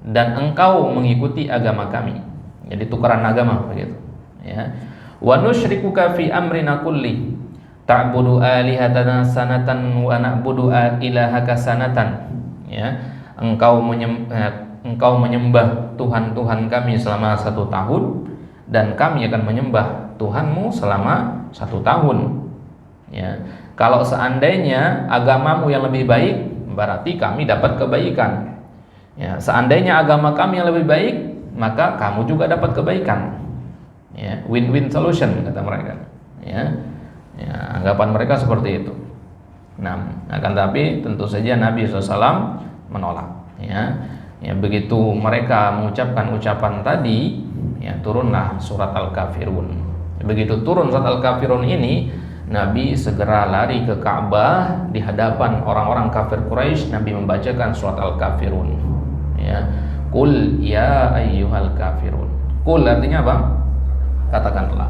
Speaker 1: dan engkau mengikuti agama kami. Jadi tukaran agama begitu. Ya. Wa nusyrikuka fi amrina kulli, ta'budu alihatana sanatan wa na'budu ilahaka sanatan. Ya, engkau menyembah Tuhan-Tuhan kami selama 1 tahun, dan kami akan menyembah Tuhanmu selama 1 tahun. Ya, kalau seandainya agamamu yang lebih baik, berarti kami dapat kebaikan. Ya, seandainya agama kami yang lebih baik, maka kamu juga dapat kebaikan. Ya, win-win solution kata mereka. Ya, ya, anggapan mereka seperti itu. Nah, akan tapi tentu saja Nabi SAW menolak. Ya, ya, begitu mereka mengucapkan ucapan tadi, ya, turunlah surat Al-Kafirun. Begitu turun surat Al-Kafirun ini, Nabi segera lari ke Ka'bah di hadapan orang-orang kafir Quraisy. Nabi membacakan surat Al-Kafirun. Ya, Qul ya ayyuhal kafirun. Qul artinya apa? Katakanlah.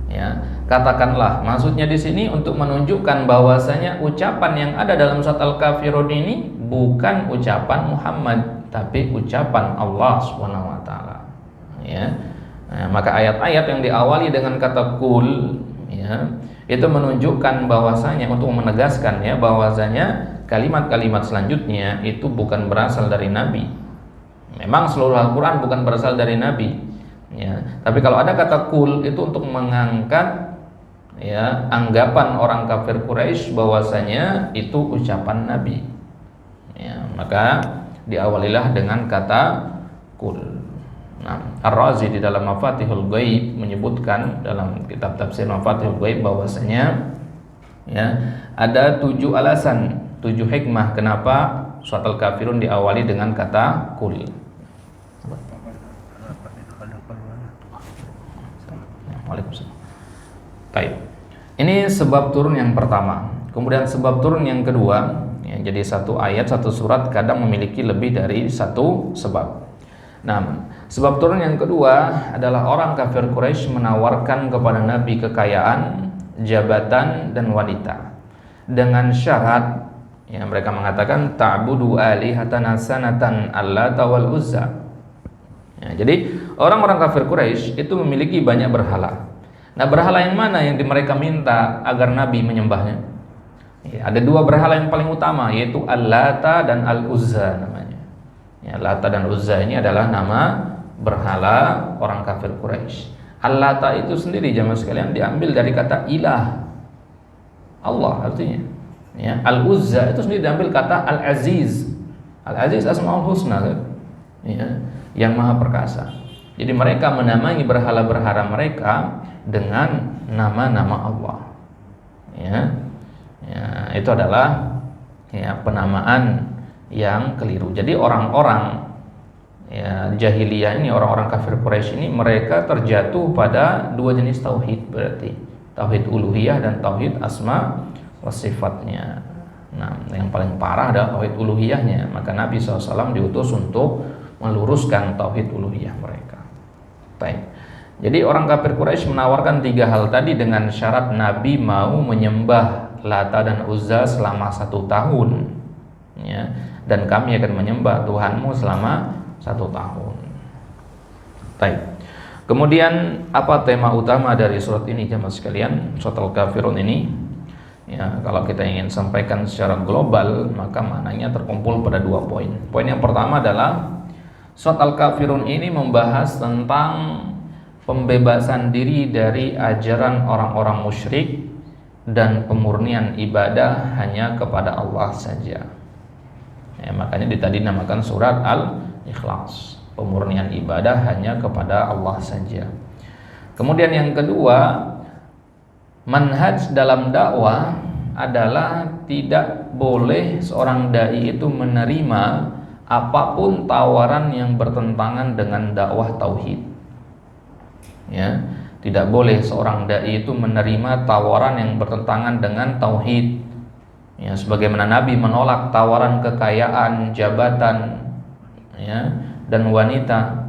Speaker 1: Ya, katakanlah. Maksudnya di sini untuk menunjukkan bahwasanya ucapan yang ada dalam surat Al-Kafirun ini bukan ucapan Muhammad, tapi ucapan Allah Subhanahu wa taala. Ya. Nah, maka ayat-ayat yang diawali dengan kata kul, ya, itu menunjukkan bahwasanya, untuk menegaskan ya, bahwasanya kalimat-kalimat selanjutnya itu bukan berasal dari Nabi. Memang seluruh Al-Quran bukan berasal dari Nabi, ya. Tapi kalau ada kata kul itu untuk mengangkat, ya, anggapan orang kafir Quraisy bahwasanya itu ucapan Nabi. Ya, maka diawalilah dengan kata kul. Nah, Ar-Razi di dalam Mafatihul Ghaib menyebutkan dalam kitab tafsir Mafatihul Ghaib bahwasanya, ya, ada 7 alasan, 7 hikmah kenapa surat Al-Kafirun diawali dengan kata kul. Waalaikumsalam. Baik. Ini sebab turun yang pertama. Kemudian sebab turun yang kedua, ya, jadi satu ayat, satu surat kadang memiliki lebih dari satu sebab. Nah, sebab turun yang kedua adalah orang kafir Quraisy menawarkan kepada Nabi kekayaan, jabatan, dan wanita dengan syarat, ya, mereka mengatakan ta'budu alihatana sanatan allata wal uzza. Ya, jadi orang-orang kafir Quraisy itu memiliki banyak berhala. Nah, berhala yang mana yang mereka minta agar Nabi menyembahnya? Ya, ada 2 berhala yang paling utama, yaitu Al-Lata dan Al-Uzza namanya. Ya, Lata dan Uzza ini adalah nama berhala orang kafir Quraisy. Al-Lata itu sendiri jamaah sekalian diambil dari kata ilah, Allah artinya. Ya, Al-Uzza itu sendiri diambil kata Al-Aziz. Al-Aziz Asmaul Husna, ya, yang maha perkasa. Jadi mereka menamai berhala-berhala mereka dengan nama-nama Allah. Ya, ya, itu adalah, ya, penamaan yang keliru. Jadi orang-orang, ya, jahiliyah ini, orang-orang kafir Quraisy ini, mereka terjatuh pada 2 jenis tauhid, berarti tauhid uluhiyah dan tauhid asma wa sifatnya. Nah, yang paling parah adalah tauhid uluhiyahnya. Maka Nabi SAW diutus untuk meluruskan tauhid uluhiyah mereka. Baik. Jadi orang kafir Quraisy menawarkan 3 hal tadi dengan syarat Nabi mau menyembah Lata dan Uzza selama 1 tahun, ya, dan kami akan menyembah Tuhanmu selama 1 tahun. Baik. Kemudian apa tema utama dari surat ini jemaah sekalian? Surat Al-Kafirun ini, ya, kalau kita ingin sampaikan secara global, maka maknanya terkumpul pada 2 poin. Poin yang pertama adalah surat Al-Kafirun ini membahas tentang pembebasan diri dari ajaran orang-orang musyrik dan pemurnian ibadah hanya kepada Allah saja. Ya, makanya tadi dinamakan surat Al-Ikhlas, pemurnian ibadah hanya kepada Allah saja. Kemudian yang kedua, manhaj dalam dakwah adalah tidak boleh seorang dai itu menerima apapun tawaran yang bertentangan dengan dakwah tauhid. Ya, tidak boleh seorang dai itu menerima tawaran yang bertentangan dengan tauhid. Ya, sebagaimana Nabi menolak tawaran kekayaan, jabatan, ya, dan wanita,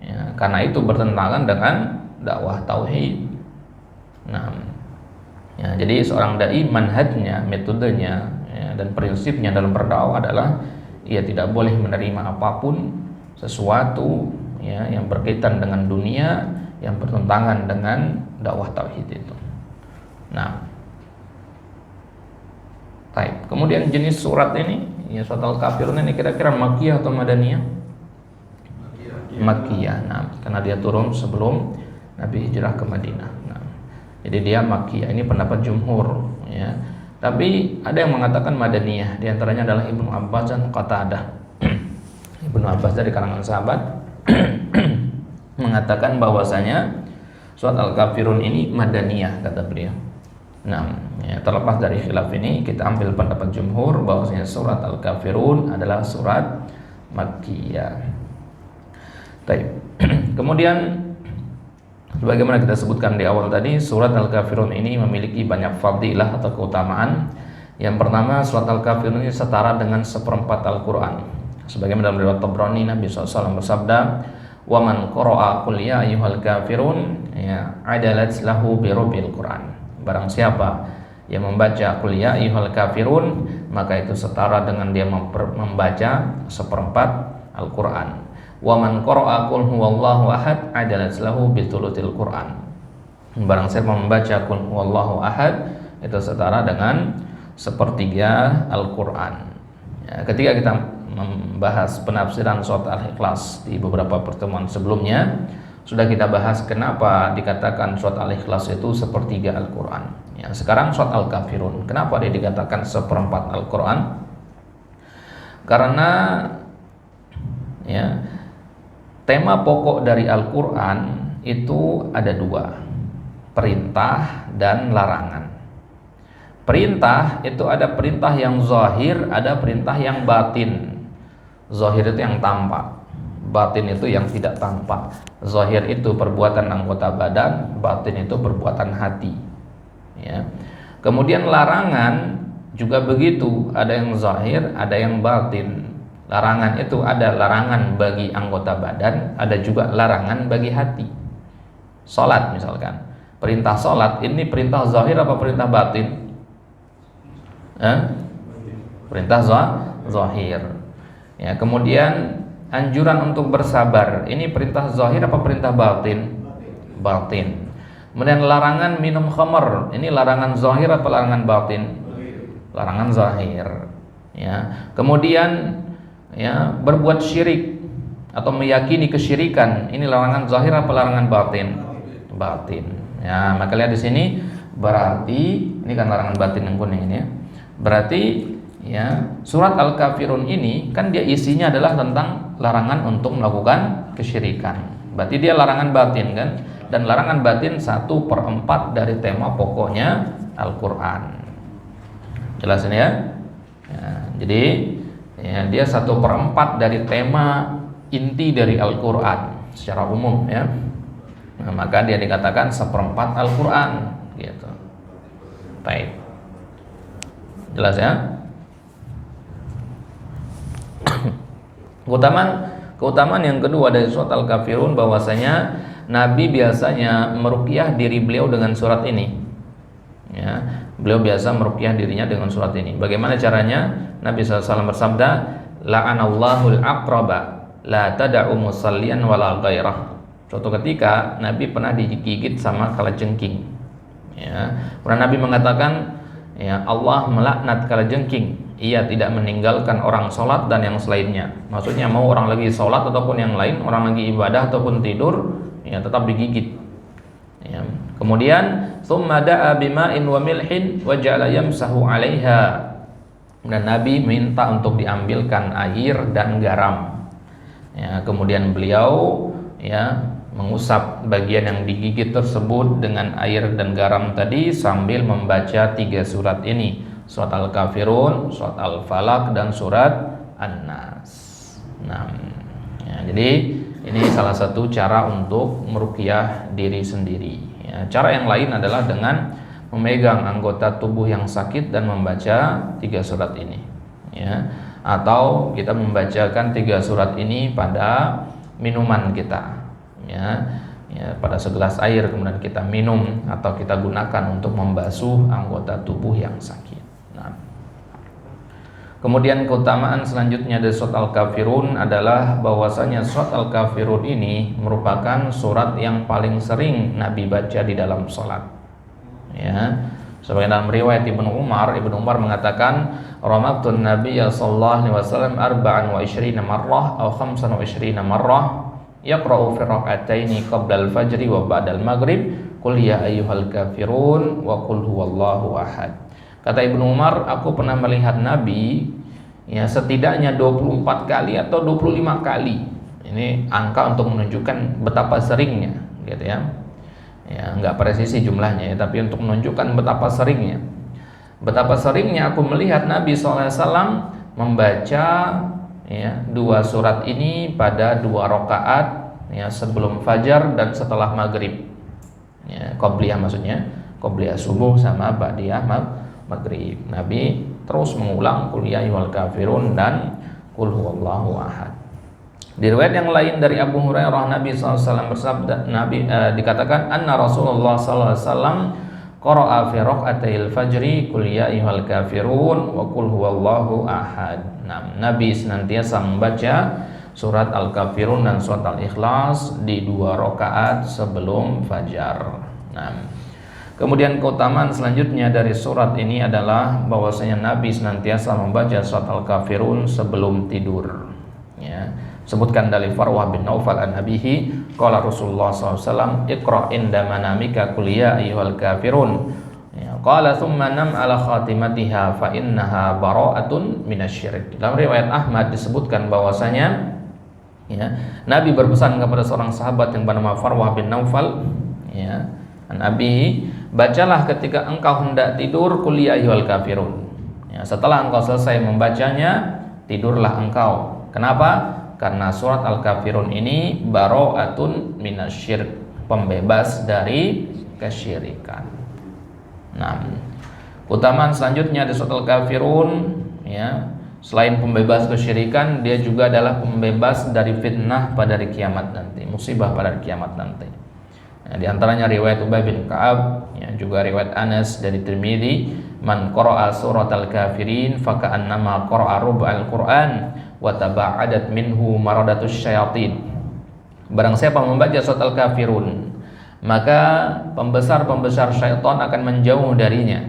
Speaker 1: ya, karena itu bertentangan dengan dakwah tauhid. Nah, ya, jadi seorang dai manhajnya, metodenya, ya, dan prinsipnya dalam berdakwah adalah ia tidak boleh menerima apapun sesuatu, ya, yang berkaitan dengan dunia yang bertentangan dengan dakwah tauhid itu. Nah, baik. Kemudian jenis surat ini, ya, surat Al-Kafirun ini kira-kira Makkiyah atau Madaniyah? Makkiyah. Nah, karena dia turun sebelum Nabi hijrah ke Madinah. Nah, jadi dia Makkiyah. Ini pendapat jumhur, ya. Tapi ada yang mengatakan Madaniyah. Di antaranya adalah Ibnu Abbas dan Qatadah. Ibnu Abbas dari kalangan sahabat mengatakan bahwasanya surat Al-Kafirun ini Madaniyah, kata beliau. Nah, ya, terlepas dari khilaf ini, kita ambil pendapat jumhur bahwasanya surat Al-Kafirun adalah surat Makkiyah. Baik. Kemudian sebagaimana kita sebutkan di awal tadi, surat Al-Kafirun ini memiliki banyak fadilah atau keutamaan. Yang pertama, surat Al-Kafirun ini setara dengan 1/4 Al-Quran. Sebagaimana dalam riwayat Tabrani, Nabi SAW bersabda, "Wa man qara'a qul ya ayyuhal kafirun, ya, adalat lahu bi rabbil Quran." Barang siapa yang membaca qul ya ayyuhal kafirun, maka itu setara dengan dia membaca 1/4 Al-Qur'an. Wa man qara'a qul huwallahu ahad adalat lahu bithulutil Qur'an. Barang siapa membaca qul huwallahu ahad itu setara dengan sepertiga Al-Qur'an. Ya, ketika kita membahas penafsiran surat Al-Ikhlas di beberapa pertemuan sebelumnya, sudah kita bahas kenapa dikatakan surat Al-Ikhlas itu sepertiga Al-Qur'an. Ya, sekarang surat Al-Kafirun, kenapa dia dikatakan seperempat Al-Qur'an? Karena ya, tema pokok dari Al-Quran itu ada dua, perintah dan larangan. Perintah itu ada perintah yang zahir, ada perintah yang batin. Zahir itu yang tampak, batin itu yang tidak tampak. Zahir itu perbuatan anggota badan, batin itu perbuatan hati. Ya. Kemudian larangan juga begitu, ada yang zahir, ada yang batin. Larangan itu ada larangan bagi anggota badan, ada juga larangan bagi hati. Salat misalkan, perintah salat ini perintah zahir apa perintah batin? Perintah zahir. Ya, kemudian anjuran untuk bersabar, ini perintah zahir apa perintah batin? Batin. Kemudian larangan minum khamar, ini larangan zahir apa larangan batin? Larangan zahir. Ya, kemudian ya, berbuat syirik atau meyakini kesyirikan, ini larangan zahir apa larangan batin? Batin. Ya, maka lihat di sini berarti ini kan larangan batin yang kuning ini ya. Berarti ya, surat Al-Kafirun ini kan dia isinya adalah tentang larangan untuk melakukan kesyirikan. Berarti dia larangan batin kan? Dan larangan batin 1/4 dari tema pokoknya Al-Qur'an. Jelas ini ya? Ya, jadi ya, dia 1/4 dari tema inti dari Al-Quran secara umum ya. Nah, maka dia dikatakan 1/4 Al-Quran gitu. Baik. Jelas ya? Keutamaan yang kedua dari surat Al-Kafirun bahwasanya Nabi biasanya meruqyah diri beliau dengan surat ini. Ya, beliau biasa meruqyah dirinya dengan surat ini. Bagaimana caranya? Nabi SAW bersabda, la'anallahul aqraba la tada'u musallian wala ghairah. Suatu ketika Nabi pernah digigit sama kalajengking. Ya, kemudian Nabi mengatakan, ya, Allah melaknat kalajengking. Ia tidak meninggalkan orang sholat dan yang selainnya. Maksudnya mau orang lagi sholat ataupun yang lain, orang lagi ibadah ataupun tidur, ya tetap digigit. Ya. Kemudian tsumma da'a bima'in wa milhin wa ja'ala yamsahu 'alaiha. Dan Nabi minta untuk diambilkan air dan garam. Ya, kemudian beliau ya mengusap bagian yang digigit tersebut dengan air dan garam tadi sambil membaca 3 surat ini, surat Al-Kafirun, surat Al-Falaq dan surat An-Nas. Nah, ya, jadi ini salah satu cara untuk meruqyah diri sendiri. Ya, cara yang lain adalah dengan memegang anggota tubuh yang sakit dan membaca 3 surat ini. Ya, atau kita membacakan 3 surat ini pada minuman kita. Ya, ya, pada segelas air kemudian kita minum atau kita gunakan untuk membasuh anggota tubuh yang sakit. Nah, kemudian keutamaan selanjutnya dari surat Al-Kafirun adalah bahwasanya surat Al-Kafirun ini merupakan surat yang paling sering Nabi baca di dalam salat. Ya, sebagai dalam riwayat Ibnu Umar mengatakan, "Ramatun Nabiy sallallahu alaihi wasallam 24 marrah atau 25 marrah yaqra'u fi rak'ataini qabla al-fajri wa ba'da al-maghrib qul ya ayyuhal kafirun wa qul huwallahu ahad." Kata Ibnu Umar, aku pernah melihat Nabi ya setidaknya 24 kali atau 25 kali. Ini angka untuk menunjukkan betapa seringnya gitu ya. Ya, enggak presisi jumlahnya ya, tapi untuk menunjukkan betapa seringnya. Betapa seringnya aku melihat Nabi SAW membaca ya 2 surat ini pada 2 rakaat ya sebelum fajar dan setelah maghrib. Ya, qobliyah maksudnya, qobliyah subuh sama ba'diyah maghrib. Nabi terus mengulang qul ya ayyuhal kafirun dan qul huwallahu ahad. Di riwayat yang lain dari Abu Hurairah, Nabi SAW bersabda, dikatakan anna Rasulullah SAW qara'a fi rak'atayil fajri qul ya ayyuhal kafirun wa qul huwallahu ahad. Nah, Nabi senantiasa membaca surat Al-Kafirun dan surat Al-Ikhlas di 2 rakaat sebelum fajar. Nah, kemudian keutamaan selanjutnya dari surat ini adalah bahwasanya Nabi senantiasa membaca surat Al-Kafirun sebelum tidur. Ya, sebutkan dari Farwah bin Naufal an abihi qala Rasulullah SAW, iqra inda manamika qul ya ayyuhal kafirun. Ya, qala thumma nam ala khatimatiha fa innaha bara'atun minasyirik. Dalam riwayat Ahmad disebutkan bahwasanya ya, Nabi berpesan kepada seorang sahabat yang bernama Farwah bin Naufal, ya, an abihi, bacalah ketika engkau hendak tidur qul ya ayyuhal kafirun. Ya, setelah engkau selesai membacanya, tidurlah engkau. Kenapa? Karena surat Al-Kafirun ini bara'atun minasyirik, pembebas dari kesyirikan. Nah, keutamaan selanjutnya di surat Al-Kafirun, ya, selain pembebas kesyirikan, dia juga adalah pembebas dari fitnah pada hari kiamat nanti, musibah pada hari kiamat nanti. Ya, di antaranya riwayat Ubay bin Ka'ab, ya, juga riwayat Anas dari Tirmidzi, man qara'a surat Al-Kafirin faka'annama qara'a rub'al Qur'an wa taba'adat minhu maradatus syayatin. Barang siapa membaca surat Al-Kafirun, maka pembesar-pembesar syaitan akan menjauh darinya.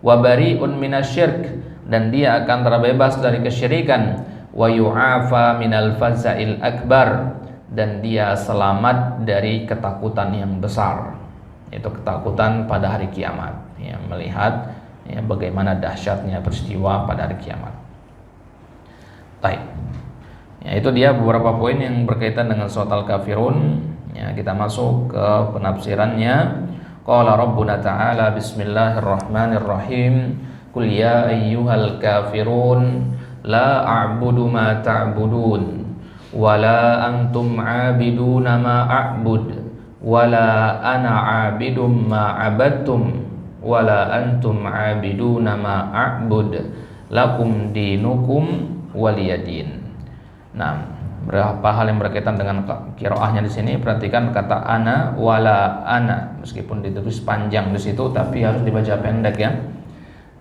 Speaker 1: Wa bari'un minasyirk, dan dia akan terbebas dari kesyirikan. Wa yu'afa minal faza'il akbar, dan dia selamat dari ketakutan yang besar, yaitu ketakutan pada hari kiamat, ya, melihat, ya, bagaimana dahsyatnya peristiwa pada hari kiamat. Baik, ya, itu dia beberapa poin yang berkaitan dengan surat Al-Kafirun. Ya, kita masuk ke penafsirannya. Qala Rabbuna Ta'ala, bismillahirrahmanirrahim, qul ya ayyuhal kafirun la a'budu ma ta'budun wala antum 'abiduna ma a'bud wala ana 'abidum ma 'abadtum wala antum 'abiduna ma a'bud lakum dinukum waliyadin. Nah, berapa hal yang berkaitan dengan qiraahnya di sini. Perhatikan kata ana wala ana, meskipun ditulis panjang di situ tapi harus dibaca pendek, ya.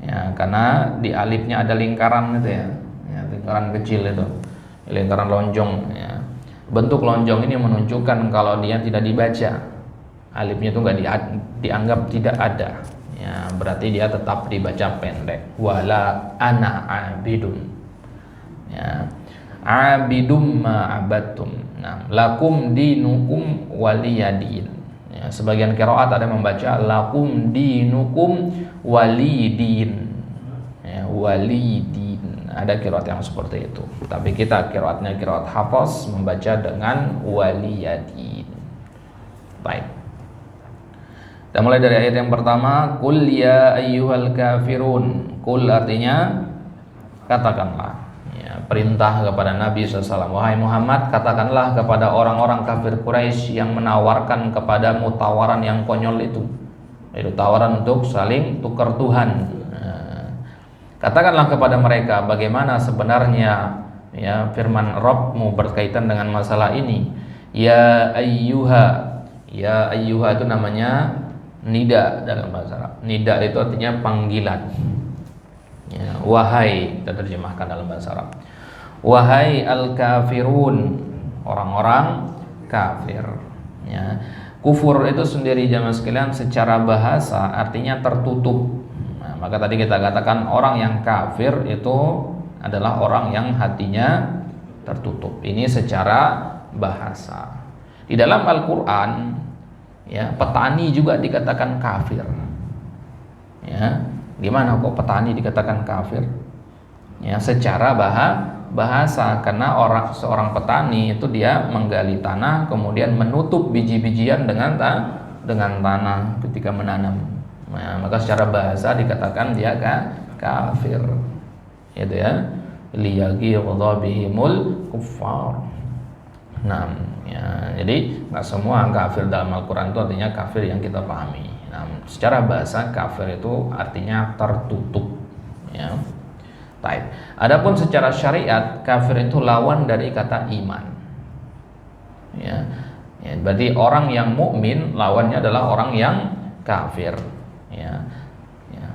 Speaker 1: Ya, karena di alifnya ada lingkaran itu, ya. Ya, lingkaran kecil itu, lingkaran lonjong, ya. Bentuk lonjong ini menunjukkan kalau dia tidak dibaca, alifnya itu nggak dianggap tidak ada, ya, berarti dia tetap dibaca pendek. Wala ana abidun, ya, abidum ma abadtum. Nah, lakum dinukum waliyadin. Ya, sebagian qiraat ada yang membaca lakum dinukum walidin, ya, walidin. Ada qiraat yang seperti itu, tapi kita qiraatnya qiraat Hafs membaca dengan waliyadin. Baik, kita mulai dari ayat yang pertama. Qul ya ayyuhal kafirun. Qul artinya katakanlah, ya, perintah kepada Nabi SAW. Wahai Muhammad, katakanlah kepada orang-orang kafir Quraisy yang menawarkan kepadamu tawaran yang konyol itu, yaitu tawaran untuk saling tukar Tuhan. Katakanlah kepada mereka bagaimana sebenarnya, ya, firman Rabbmu berkaitan dengan masalah ini. Ya ayyuha, ya ayyuha itu namanya nida dalam bahasa Arab. Nida itu artinya panggilan, ya, wahai, kita terjemahkan dalam bahasa Arab. Wahai al-kafirun, orang-orang kafir, ya. Kufur itu sendiri jamaah sekalian secara bahasa artinya tertutup. Nah, maka tadi kita katakan orang yang kafir itu adalah orang yang hatinya tertutup. Ini secara bahasa. Di dalam Al-Qur'an, ya, petani juga dikatakan kafir. Ya, gimana kok petani dikatakan kafir? Ya, secara bahasa, karena seorang petani itu dia menggali tanah kemudian menutup biji-bijian dengan tanah ketika menanam. Nah, maka secara bahasa dikatakan dia kafir, gitu, ya. Liyaghidha bihimul kuffar. Nah, ya, jadi nggak semua kafir dalam Al-Quran itu artinya kafir yang kita pahami. Nah, secara bahasa kafir itu artinya tertutup, ya. Baik. Adapun secara syariat kafir itu lawan dari kata iman, ya. Ya, berarti orang yang mukmin lawannya adalah orang yang kafir, ya. Ya.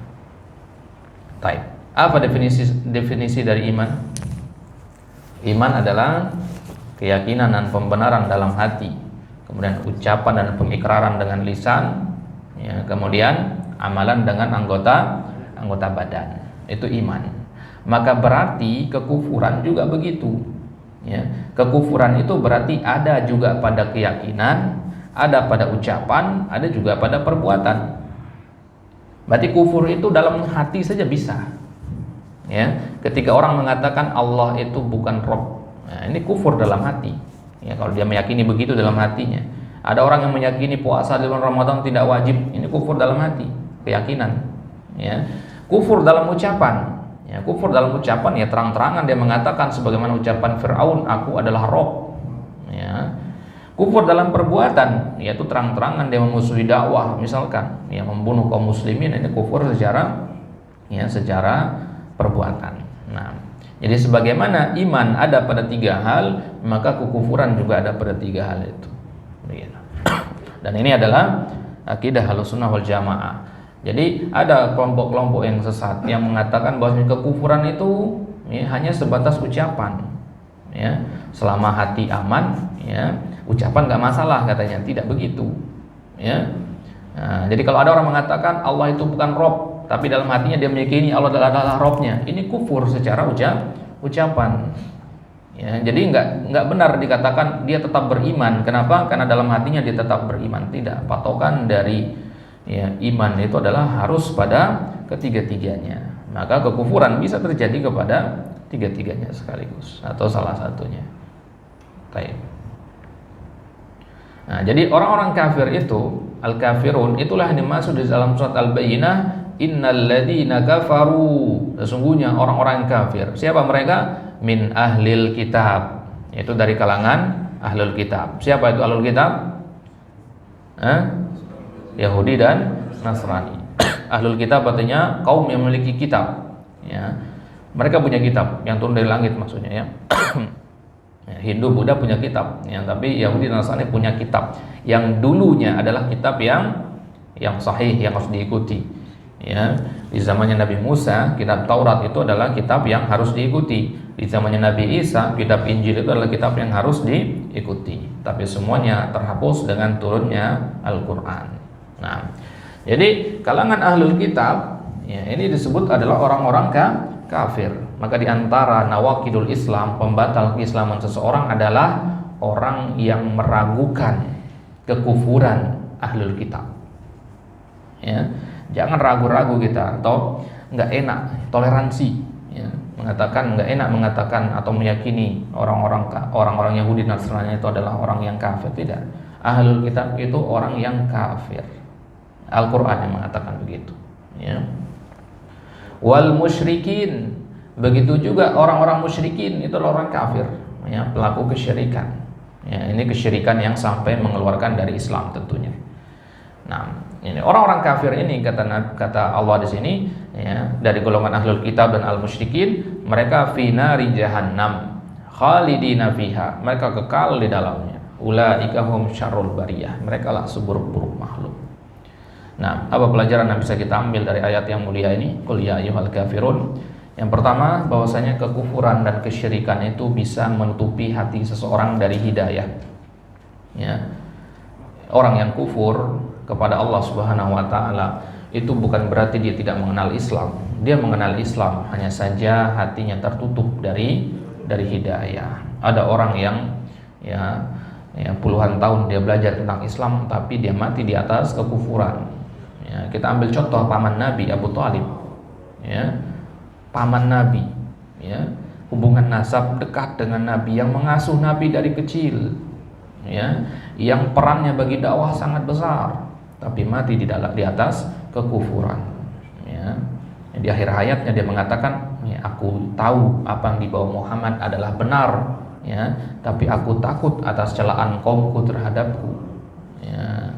Speaker 1: Baik. Apa definisi dari iman? Iman adalah keyakinan dan pembenaran dalam hati, kemudian ucapan dan pengikraran dengan lisan, ya, kemudian amalan dengan anggota badan, itu iman. Maka berarti kekufuran juga begitu, ya. Kekufuran itu berarti ada juga pada keyakinan, ada pada ucapan, ada juga pada perbuatan. Berarti kufur itu dalam hati saja bisa, ya. Ketika orang mengatakan Allah itu bukan Rob, nah, ini kufur dalam hati, ya. Kalau dia meyakini begitu dalam hatinya. Ada orang yang meyakini puasa di bulan Ramadan tidak wajib, ini kufur dalam hati, keyakinan, ya. Kufur dalam ucapan, ya. Kufur dalam ucapan, ya, terang-terangan dia mengatakan sebagaimana ucapan Fir'aun, aku adalah Rob, ya. Kufur dalam perbuatan, yaitu terang-terangan dia memusuhi dakwah, misalkan, ya, membunuh kaum muslimin, ini kufur secara perbuatan. Nah, jadi sebagaimana iman ada pada 3 hal, maka kekufuran juga ada pada 3 hal itu. Dan ini adalah akidah Ahlussunnah wal Jamaah. Jadi ada kelompok-kelompok yang sesat yang mengatakan bahwa kekufuran itu, ya, hanya sebatas ucapan, ya, selama hati aman, ya, ucapan nggak masalah katanya. Tidak begitu, ya. Nah, jadi kalau ada orang mengatakan Allah itu bukan Rob, tapi dalam hatinya dia meyakini Allah adalah Robnya, ini kufur secara ucapan, ya. Jadi nggak benar dikatakan dia tetap beriman. Kenapa? Karena dalam hatinya dia tetap beriman. Tidak. Patokan dari, ya, iman itu adalah harus pada ketiga-tiganya. Maka kekufuran bisa terjadi kepada tiga-tiganya sekaligus atau salah satunya. Baik. Nah, jadi orang-orang kafir itu, al-kafirun, itulah yang dimaksud di dalam surat Al-Bayyinah, innal ladzina kafaru, sesungguhnya orang-orang kafir. Siapa mereka? Min ahlil kitab, yaitu dari kalangan ahlul kitab. Siapa itu ahlul kitab? Yahudi dan Nasrani. Ahlul kitab artinya kaum yang memiliki kitab, ya. Mereka punya kitab yang turun dari langit maksudnya, ya. Hindu, Buddha punya kitab, ya, tapi Yahudi dan Nasrani punya kitab yang dulunya adalah kitab yang sahih, yang harus diikuti, ya. Di zamannya Nabi Musa, kitab Taurat itu adalah kitab yang harus diikuti. Di zamannya Nabi Isa, kitab Injil itu adalah kitab yang harus diikuti. Tapi semuanya terhapus dengan turunnya Al-Quran. Nah, jadi kalangan ahlul kitab, ya, ini disebut adalah orang-orang kafir. Maka di antara nawaqidul Islam, pembatal keislaman seseorang adalah orang yang meragukan kekufuran ahlul kitab, ya. Jangan ragu-ragu kita, atau nggak enak, toleransi, ya. Mengatakan nggak enak mengatakan atau meyakini orang-orang Yahudi dan Nasrani itu adalah orang yang kafir. Tidak. Ahlul kitab itu orang yang kafir. Al-Quran yang mengatakan begitu, ya. Wal musyrikin, begitu juga orang-orang musyrikin itu orang kafir, ya, pelaku kesyirikan, ya. Ini kesyirikan yang sampai mengeluarkan dari Islam tentunya. Nah, ini orang-orang kafir ini kata Allah di sini, ya, dari golongan ahlul kitab dan al musyrikin, mereka fi nari jahannam khalidina fiha, mereka kekal di dalamnya. Ulaika hum syarrul bariyah, mereka lah seburuk-buruk makhluk. Nah, apa pelajaran yang bisa kita ambil dari ayat yang mulia ini? Qul ya ayyuhal kafirun. Yang pertama, bahwasanya kekufuran dan kesyirikan itu bisa menutupi hati seseorang dari hidayah, ya. Orang yang kufur kepada Allah Subhanahu wa taala itu bukan berarti dia tidak mengenal Islam. Dia mengenal Islam, hanya saja hatinya tertutup dari hidayah. Ada orang yang, ya, puluhan tahun dia belajar tentang Islam, tapi dia mati di atas kekufuran. Ya, kita ambil contoh paman Nabi Abu Thalib, ya, paman Nabi, ya, hubungan nasab dekat dengan Nabi, yang mengasuh Nabi dari kecil, ya, yang perannya bagi dakwah sangat besar, tapi mati di atas kekufuran, ya. Di akhir hayatnya dia mengatakan, ya, aku tahu apa yang dibawa Muhammad adalah benar, ya, tapi aku takut atas celaan kaumku terhadapku, ya.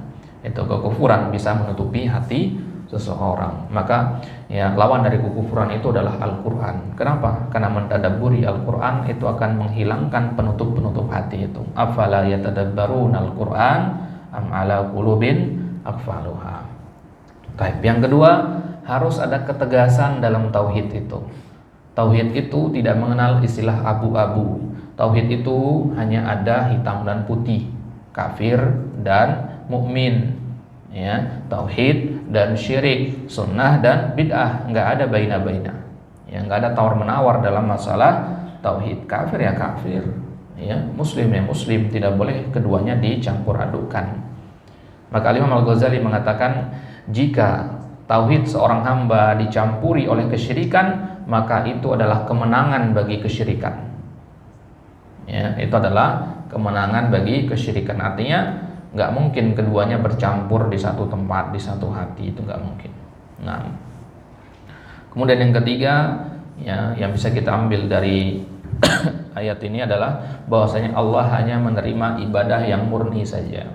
Speaker 1: Itu kekufuran bisa menutupi hati seseorang. Maka, ya, lawan dari kekufuran itu adalah Al-Quran. Kenapa? Karena mentadabburi Al-Quran itu akan menghilangkan penutup-penutup hati itu. Afala yatadabbaruna Al-Quran am ala qulubin aqfaluha. Baik, yang kedua, harus ada ketegasan dalam tauhid itu. Tauhid itu tidak mengenal istilah abu-abu. Tauhid itu hanya ada hitam dan putih, kafir dan mukmin. Ya, tauhid dan syirik, sunnah dan bid'ah, nggak ada baina-baina. Ya, nggak ada tawar-menawar dalam masalah tauhid. Kafir ya kafir, ya muslim ya muslim, tidak boleh keduanya dicampur adukan. Maka Imam Al-Ghazali mengatakan, jika tauhid seorang hamba dicampuri oleh kesyirikan, maka itu adalah kemenangan bagi kesyirikan. Ya, itu adalah kemenangan bagi kesyirikan. Artinya nggak mungkin keduanya bercampur di satu tempat, di satu hati, itu nggak mungkin. Nah, kemudian yang ketiga, ya, yang bisa kita ambil dari ayat ini adalah bahwasanya Allah hanya menerima ibadah yang murni saja.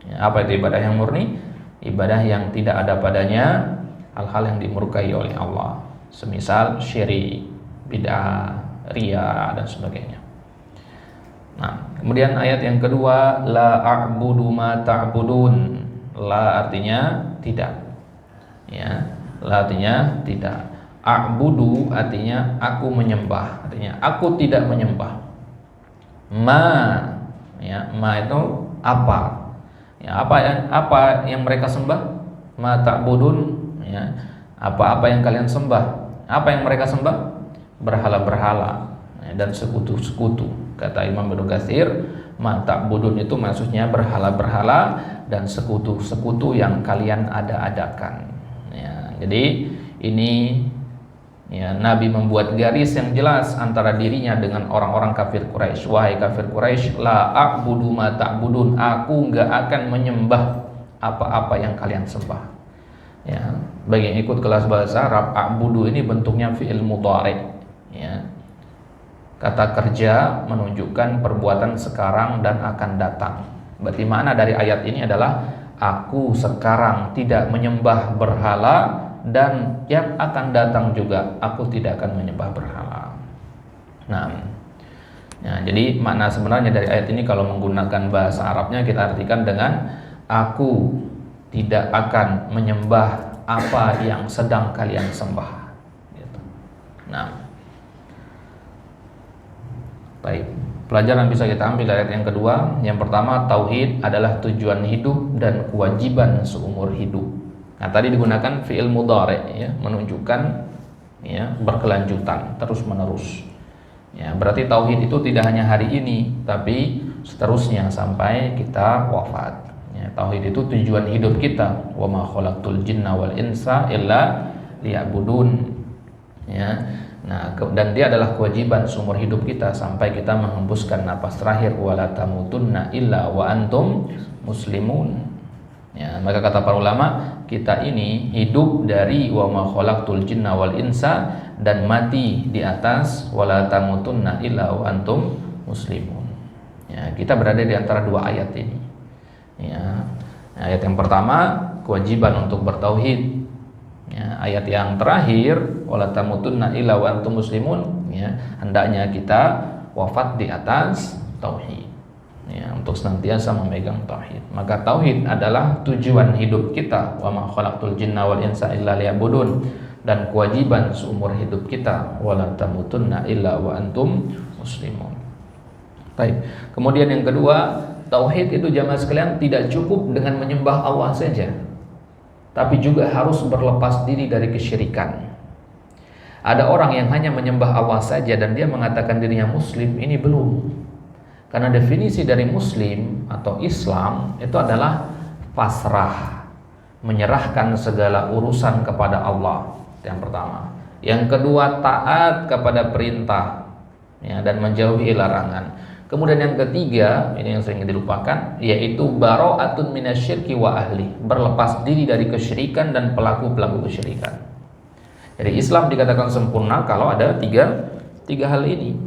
Speaker 1: Ya, apa itu ibadah yang murni? Ibadah yang tidak ada padanya hal-hal yang dimurkai oleh Allah, semisal syirik, bid'ah, riya dan sebagainya. Nah, kemudian ayat yang kedua, la a'budu ma ta'budun. La artinya tidak. Ya, la artinya tidak. A'budu artinya aku menyembah, artinya aku tidak menyembah. Ma, ya, ma itu apa? Ya, apa yang mereka sembah? Ma ta'budun, ya. Apa yang kalian sembah? Apa yang mereka sembah? Berhala-berhala, ya, dan sekutu-sekutu. Kata Imam Ibnu Katsir, ma ta'budun itu maksudnya berhala-berhala dan sekutu-sekutu yang kalian ada-adakan. Ya, jadi ini, ya, Nabi membuat garis yang jelas antara dirinya dengan orang-orang kafir Quraisy. Wahai kafir Quraisy, la a'budu ma ta'budun, aku enggak akan menyembah apa-apa yang kalian sembah. Ya, bagi yang ikut kelas bahasa Arab, a'budu ini bentuknya fi'il mudhari'. Ya. Kata kerja menunjukkan perbuatan sekarang dan akan datang. Berarti makna dari ayat ini adalah aku sekarang tidak menyembah berhala, dan yang akan datang juga aku tidak akan menyembah berhala. Nah, ya, jadi makna sebenarnya dari ayat ini kalau menggunakan bahasa Arabnya kita artikan dengan aku tidak akan menyembah apa yang sedang kalian sembah. Gitu. Nah, baik. Pelajaran bisa kita ambil dari ayat yang kedua. Yang pertama, tauhid adalah tujuan hidup dan kewajiban seumur hidup. Nah, tadi digunakan fi'il mudhari', ya, menunjukkan, ya, berkelanjutan, terus menerus. Ya, berarti tauhid itu tidak hanya hari ini, tapi seterusnya sampai kita wafat. Ya, tauhid itu tujuan hidup kita. Wa ma khalaqtul jinna wal insa illa liya'budun. Ya. Nah, dan dia adalah kewajiban seumur hidup kita sampai kita menghembuskan napas terakhir, wala tamutunna illa wa antum muslimun. Ya, maka kata para ulama, kita ini hidup dari wa ma khalaqtul jinna wal insa dan mati di atas wala tamutunna illa wa antum muslimun. Ya, kita berada di antara dua ayat ini. Ya, ayat yang pertama kewajiban untuk bertauhid. Ya, ayat yang terakhir wala tamutunna illa wa antum muslimun, ya, hendaknya kita wafat di atas tauhid. Ya, untuk senantiasa memegang tauhid. Maka tauhid adalah tujuan hidup kita, wa ma khalaqtul jinna wal insa illa liya'budun, dan kewajiban seumur hidup kita, wala tamutunna illa wa antum muslimun. Baik. Kemudian yang kedua, tauhid itu jamaah sekalian tidak cukup dengan menyembah Allah saja, tapi juga harus berlepas diri dari kesyirikan. Ada orang yang hanya menyembah Allah saja dan dia mengatakan dirinya muslim, ini belum. Karena definisi dari muslim atau Islam itu adalah pasrah, menyerahkan segala urusan kepada Allah. Yang pertama. Yang kedua, taat kepada perintah, ya, dan menjauhi larangan. Kemudian yang ketiga, ini yang sering dilupakan, yaitu bara'atun minasyirki wa ahli, berlepas diri dari kesyirikan dan pelaku-pelaku kesyirikan. Jadi Islam dikatakan sempurna kalau ada tiga hal ini.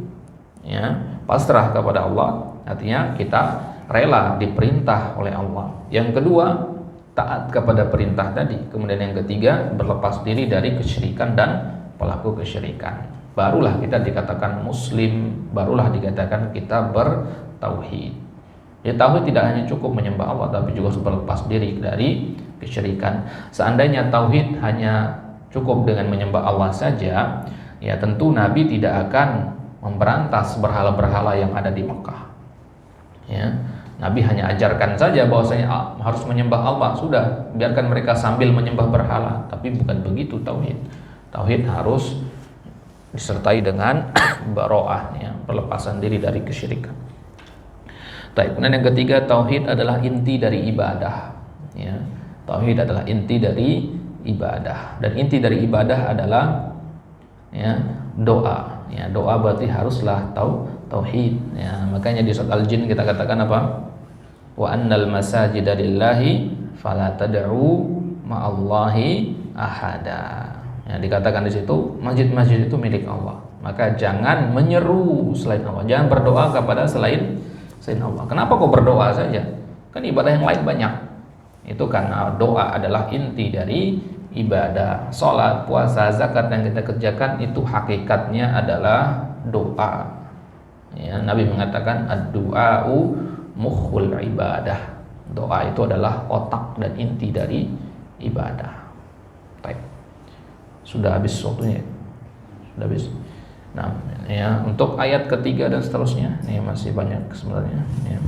Speaker 1: Ya, pasrah kepada Allah, artinya kita rela diperintah oleh Allah. Yang kedua, taat kepada perintah tadi. Kemudian yang ketiga, berlepas diri dari kesyirikan dan pelaku kesyirikan. Barulah kita dikatakan muslim, barulah dikatakan kita bertauhid. Ya, tauhid tidak hanya cukup menyembah Allah, tapi juga berlepas diri dari kesyirikan. Seandainya tauhid hanya cukup dengan menyembah Allah saja, Ya tentu Nabi tidak akan memberantas berhala-berhala yang ada di Mekah. Ya, Nabi hanya ajarkan saja bahwasanya harus menyembah Allah, sudah, biarkan mereka sambil menyembah berhala. Tapi bukan begitu tauhid. Tauhid harus disertai dengan baroah, ya, perlepasan diri dari kesyirikan. Kemudian yang ketiga, tauhid adalah inti dari ibadah. Ya, tauhid adalah inti dari ibadah, dan inti dari ibadah adalah, ya, doa. Ya, doa berarti haruslah tauhid. Ya, makanya di surat Al-Jin kita katakan apa? Wa annal masajida lillahi fala tad'u ma'allahi ahada. Ya, dikatakan di situ masjid-masjid itu milik Allah. Maka jangan menyeru selain Allah. Jangan berdoa kepada selain Allah. Kenapa kok berdoa saja? Kan ibadah yang lain banyak. Itu karena doa adalah inti dari ibadah. Salat, puasa, zakat yang kita kerjakan itu hakikatnya adalah doa. Ya, Nabi mengatakan ad-du'a'u mukhul ibadah. Doa itu adalah otak dan inti dari ibadah. Baik. Sudah habis waktunya. Sudah habis. Nah, ya, untuk ayat ketiga dan seterusnya ini masih banyak sebenarnya. Ya,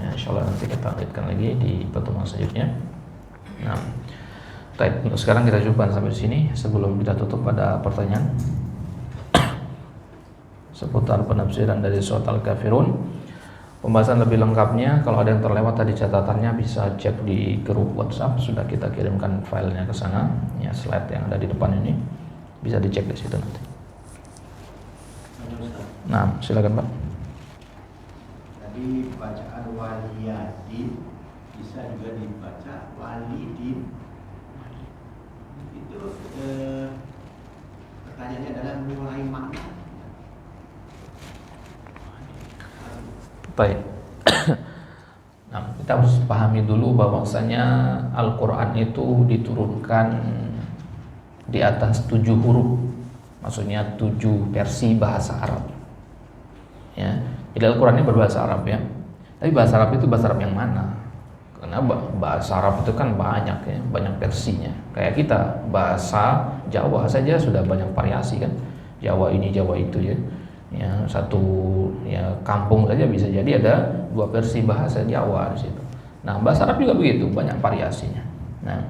Speaker 1: insyaallah nanti kita lanjutkan lagi di pertemuan selanjutnya. Nah, baik, untuk sekarang kita cukupkan sampai di sini. Sebelum kita tutup, pada pertanyaan seputar penafsiran dari surat Al-Kafirun. Pembahasan lebih lengkapnya, kalau ada yang terlewat tadi catatannya, bisa cek di grup WhatsApp. Sudah kita kirimkan filenya ke sana. Ya, slide yang ada di depan ini bisa dicek di situ nanti. Nah, silakan Pak.
Speaker 2: Tadi bacaan waliyadin bisa juga dibaca walidin. Itu pertanyaannya adalah mulai makna.
Speaker 1: Baik. Nah, kita harus pahami dulu bahwasanya Al-Quran itu diturunkan di atas 7 huruf. Maksudnya 7 versi bahasa Arab. Ya, jadi Al-Quran ini berbahasa Arab, ya. Tapi bahasa Arab itu bahasa Arab yang mana? Karena bahasa Arab itu kan banyak, ya, banyak versinya. Kayak kita bahasa Jawa saja sudah banyak variasi kan. Jawa ini, Jawa itu, ya. Ya, satu, ya, kampung saja bisa jadi ada 2 versi bahasa Jawa di situ. Nah, bahasa Arab juga begitu, banyak variasinya. Nah,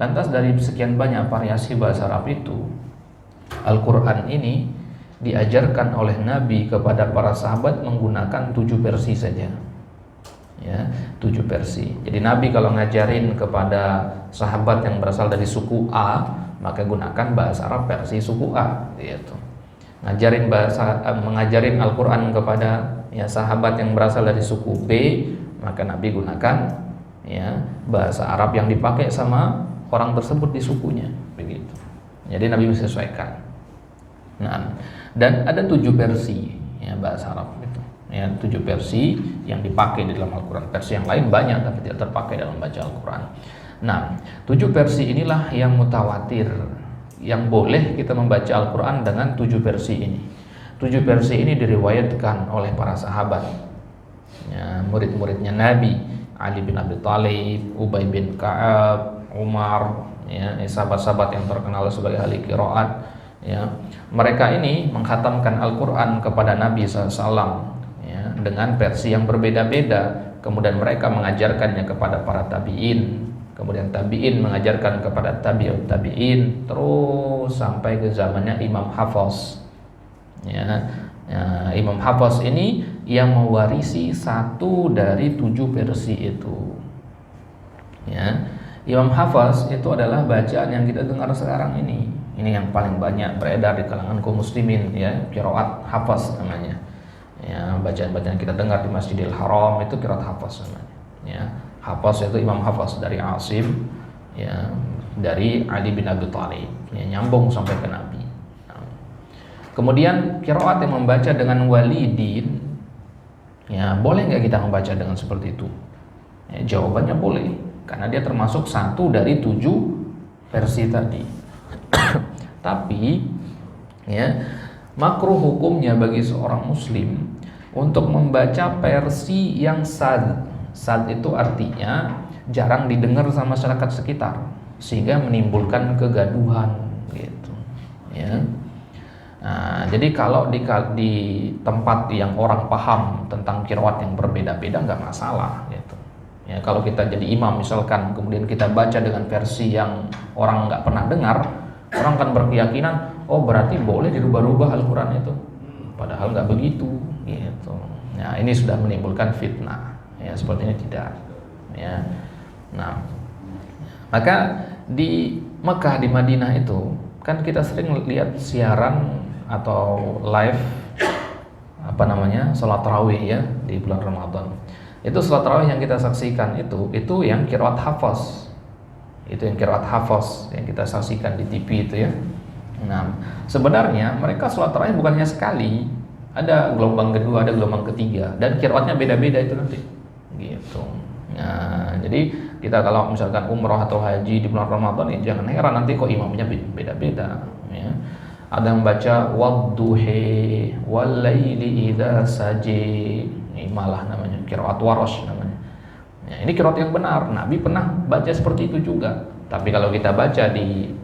Speaker 1: lantas dari sekian banyak variasi bahasa Arab itu, Al-Quran ini diajarkan oleh Nabi kepada para sahabat menggunakan 7 versi saja. Ya, 7 versi. Jadi Nabi kalau ngajarin kepada sahabat yang berasal dari suku A, maka gunakan bahasa Arab versi suku A, gitu. Mengajarin Al-Quran kepada, ya, sahabat yang berasal dari suku B, maka Nabi gunakan, ya, bahasa Arab yang dipakai sama orang tersebut di sukunya, begitu. Jadi Nabi menyesuaikan. Nah, dan ada 7 versi, ya, bahasa Arab itu, ya, 7 versi yang dipakai di dalam Al-Quran. Versi yang lain banyak tapi tidak terpakai dalam baca Al-Quran. Nah, 7 versi inilah yang mutawatir, yang boleh kita membaca Al-Quran dengan 7 versi ini. 7 versi ini diriwayatkan oleh para sahabat, ya, murid-muridnya Nabi, Ali bin Abi Thalib, Ubay bin Ka'ab, Umar, ya, sahabat-sahabat yang terkenal sebagai ahli qiraat, ya. Mereka ini mengkhatamkan Al-Quran kepada Nabi SAW, ya, dengan versi yang berbeda-beda. Kemudian mereka mengajarkannya kepada para tabi'in, kemudian tabi'in mengajarkan kepada tabi'ut tabi'in, terus sampai ke zamannya Imam Hafaz, ya. Ya, Imam Hafaz ini yang mewarisi 1 dari 7 versi itu, ya. Imam Hafaz itu adalah bacaan yang kita dengar sekarang ini. Ini yang paling banyak beredar di kalangan kaum muslimin, ya, qiraat Hafaz namanya. Ya, bacaan-bacaan kita dengar di Masjidil Haram itu qiraat Hafaz namanya. Ya, Hafaz itu Imam Hafaz dari Asim, ya, dari Ali bin Abi Thalib, ya, nyambung sampai ke Nabi. Nah, kemudian qiraat yang membaca dengan walidin, ya, boleh nggak kita membaca dengan seperti itu? Ya, jawabannya boleh, karena dia termasuk 1 dari 7 versi tadi. Tapi, ya, makruh hukumnya bagi seorang muslim untuk membaca versi yang sad. Sad itu artinya jarang didengar sama masyarakat sekitar, sehingga menimbulkan kegaduhan, gitu, ya. jadi kalau di tempat yang orang paham tentang qiraat yang berbeda-beda nggak masalah gitu. Ya, kalau kita jadi imam misalkan, kemudian kita baca dengan versi yang orang nggak pernah dengar, orang kan berkeyakinan, oh berarti boleh dirubah-rubah Al-Quran itu. Padahal nggak begitu, gitu. Nah, ini sudah menimbulkan fitnah. Ya, seperti ini tidak. Ya. Nah, maka di Mekah, di Madinah itu kan kita sering lihat siaran atau live sholat tarawih ya di bulan Ramadan. Itu sholat tarawih yang kita saksikan itu yang qiraat hafaz. Itu yang qiraat hafaz yang kita saksikan di TV itu ya. Nah, sebenarnya mereka sholat tarawih bukannya sekali, ada gelombang kedua, ada gelombang ketiga, dan qiraatnya beda-beda itu nanti. Gitu. Nah, jadi kita kalau misalkan umroh atau haji di bulan Ramadan ya jangan heran nanti kok imamnya beda-beda ya. Ada yang baca wadduhi walaili idza saji, ini malah namanya qiraat warosh namanya. Ya, ini qiraat yang benar. Nabi pernah baca seperti itu juga. Tapi kalau kita baca di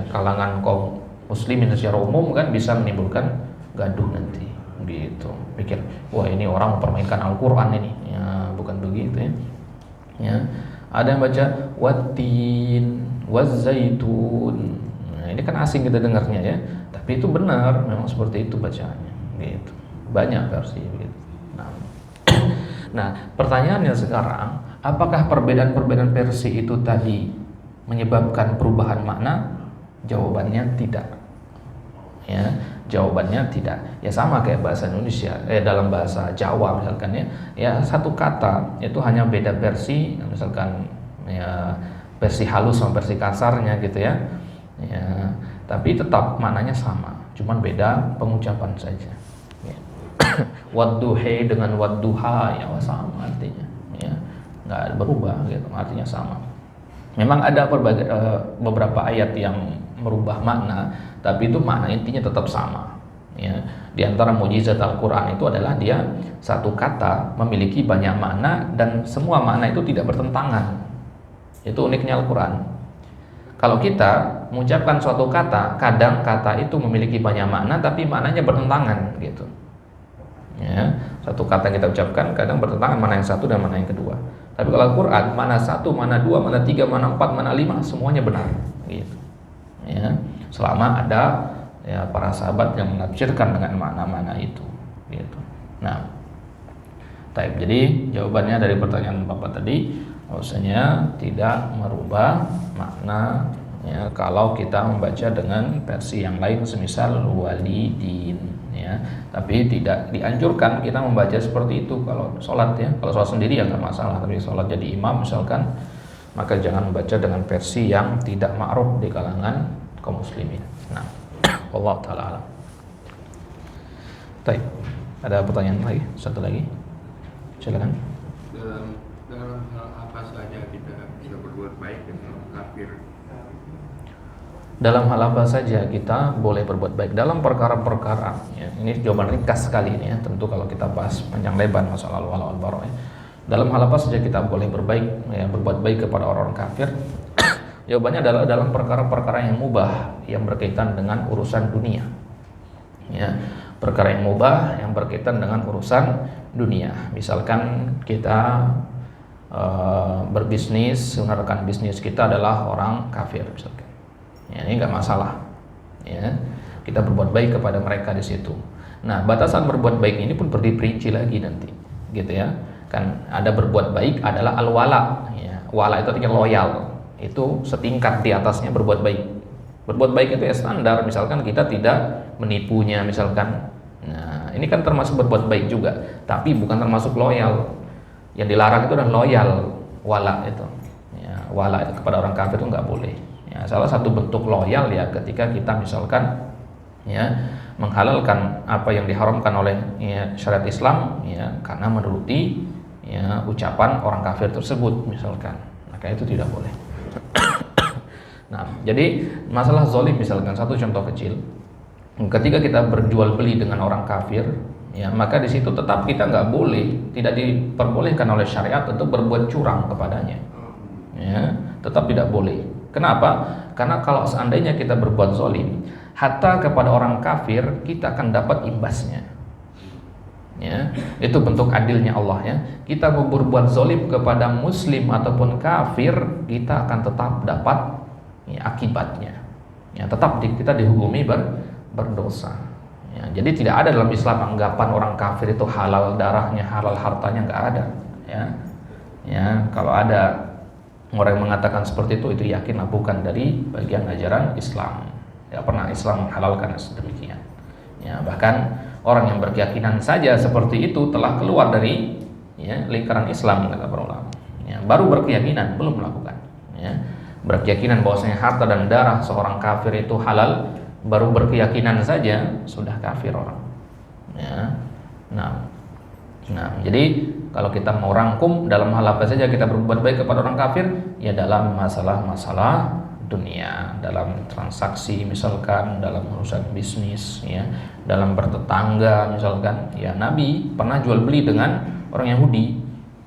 Speaker 1: kalangan kaum muslimin secara umum kan bisa menimbulkan gaduh nanti. Gitu. Pikir, wah ini orang mempermainkan Al-Qur'an ini. Ya, bukan begitu ya. Ya. Ada yang baca wattin wazzaitun. Nah, ini kan asing kita dengarnya ya. Tapi itu benar, memang seperti itu bacaannya. Gitu. Banyak versi begitu. Nah, pertanyaannya sekarang, apakah perbedaan-perbedaan versi itu tadi menyebabkan perubahan makna? Jawabannya tidak. Ya, jawabannya tidak. Ya sama kayak bahasa Indonesia, dalam bahasa Jawa misalkan ya. Ya satu kata itu hanya beda versi, misalkan ya versi halus sama versi kasarnya gitu ya. Ya, tapi tetap maknanya sama, cuman beda pengucapan saja. Ya. Wadduhi dengan wadduha ya sama artinya. Ya, nggak berubah gitu, artinya sama. Memang ada beberapa ayat yang merubah makna, tapi itu makna intinya tetap sama. Ya, di antara mukjizat Al-Quran itu adalah dia satu kata memiliki banyak makna dan semua makna itu tidak bertentangan. Itu uniknya Al-Quran. Kalau kita mengucapkan suatu kata, kadang kata itu memiliki banyak makna tapi maknanya bertentangan gitu. Ya, satu kata yang kita ucapkan kadang bertentangan mana yang satu dan mana yang kedua. Tapi kalau Al-Quran mana satu, mana dua, mana tiga, mana empat, mana lima, semuanya benar gitu. Ya, selama ada ya para sahabat yang menafsirkan dengan makna-makna itu gitu. Nah, jadi jawabannya dari pertanyaan Bapak tadi, bahwasanya tidak merubah makna ya kalau kita membaca dengan versi yang lain semisal walidin ya, tapi tidak dianjurkan kita membaca seperti itu kalau sholat ya. Kalau sholat sendiri ya nggak masalah, tapi sholat jadi imam misalkan, maka jangan membaca dengan versi yang tidak ma'ruf di kalangan kaum muslimin. Nah, Allah taala alam. Baik, ada pertanyaan lagi? Satu lagi, silakan.
Speaker 3: Dalam hal apa saja kita bisa berbuat baik dengan kafir?
Speaker 1: Dalam hal apa saja kita boleh berbuat baik dalam perkara-perkara ya. Ini jawaban ringkas sekali ini ya. Tentu kalau kita bahas panjang lebar masalah al-wala wal bara ya. Dalam hal apa saja kita boleh berbuat baik kepada orang-orang kafir? Jawabannya adalah dalam perkara-perkara yang mubah yang berkaitan dengan urusan dunia. Ya, perkara yang mubah yang berkaitan dengan urusan dunia. Misalkan kita berbisnis, rekan bisnis kita adalah orang kafir misalkan. Ya, ini nggak masalah. Ya, kita berbuat baik kepada mereka di situ. Nah, batasan berbuat baik ini pun berinci lagi nanti, gitu ya. Kan ada berbuat baik adalah al-wala. Ya, wala itu artinya loyal. Itu setingkat di atasnya berbuat baik. Berbuat baik itu ya standar. Misalkan kita tidak menipunya, misalkan. Nah, ini kan termasuk berbuat baik juga, tapi bukan termasuk loyal. Yang dilarang itu adalah loyal, wala itu. Ya, wala itu kepada orang kafir itu nggak boleh. Ya, salah satu bentuk loyal ya ketika kita misalkan ya menghalalkan apa yang diharamkan oleh ya, syariat Islam ya karena menuruti ya ucapan orang kafir tersebut misalkan, maka itu tidak boleh. Nah, jadi masalah zalim misalkan satu contoh kecil, ketika kita berjual beli dengan orang kafir ya maka di situ tetap kita nggak boleh, tidak diperbolehkan oleh syariat untuk berbuat curang kepadanya ya, tetap tidak boleh. Kenapa? Karena kalau seandainya kita berbuat zalim, hatta kepada orang kafir kita akan dapat imbasnya. Ya, itu bentuk adilnya Allah ya. Kita mau berbuat zalim kepada muslim ataupun kafir, kita akan tetap dapat ya, akibatnya. Ya, tetap kita dihukumi berdosa. Ya, jadi tidak ada dalam Islam anggapan orang kafir itu halal darahnya, halal hartanya, nggak ada. Ya, ya kalau ada orang yang mengatakan seperti itu yakinlah bukan dari bagian ajaran Islam. Tidak pernah Islam menghalalkan sedemikian. Ya, bahkan orang yang berkeyakinan saja seperti itu telah keluar dari ya, lingkaran Islam kata para ulama. Ya, baru berkeyakinan belum melakukan. Ya, berkeyakinan bahwasanya harta dan darah seorang kafir itu halal, baru berkeyakinan saja sudah kafir orang. Ya, nah, jadi kalau kita mau rangkum dalam hal apa saja kita berbuat baik kepada orang kafir, ya dalam masalah dunia, dalam transaksi misalkan, dalam urusan bisnis ya, dalam bertetangga misalkan. Ya Nabi pernah jual beli dengan orang Yahudi.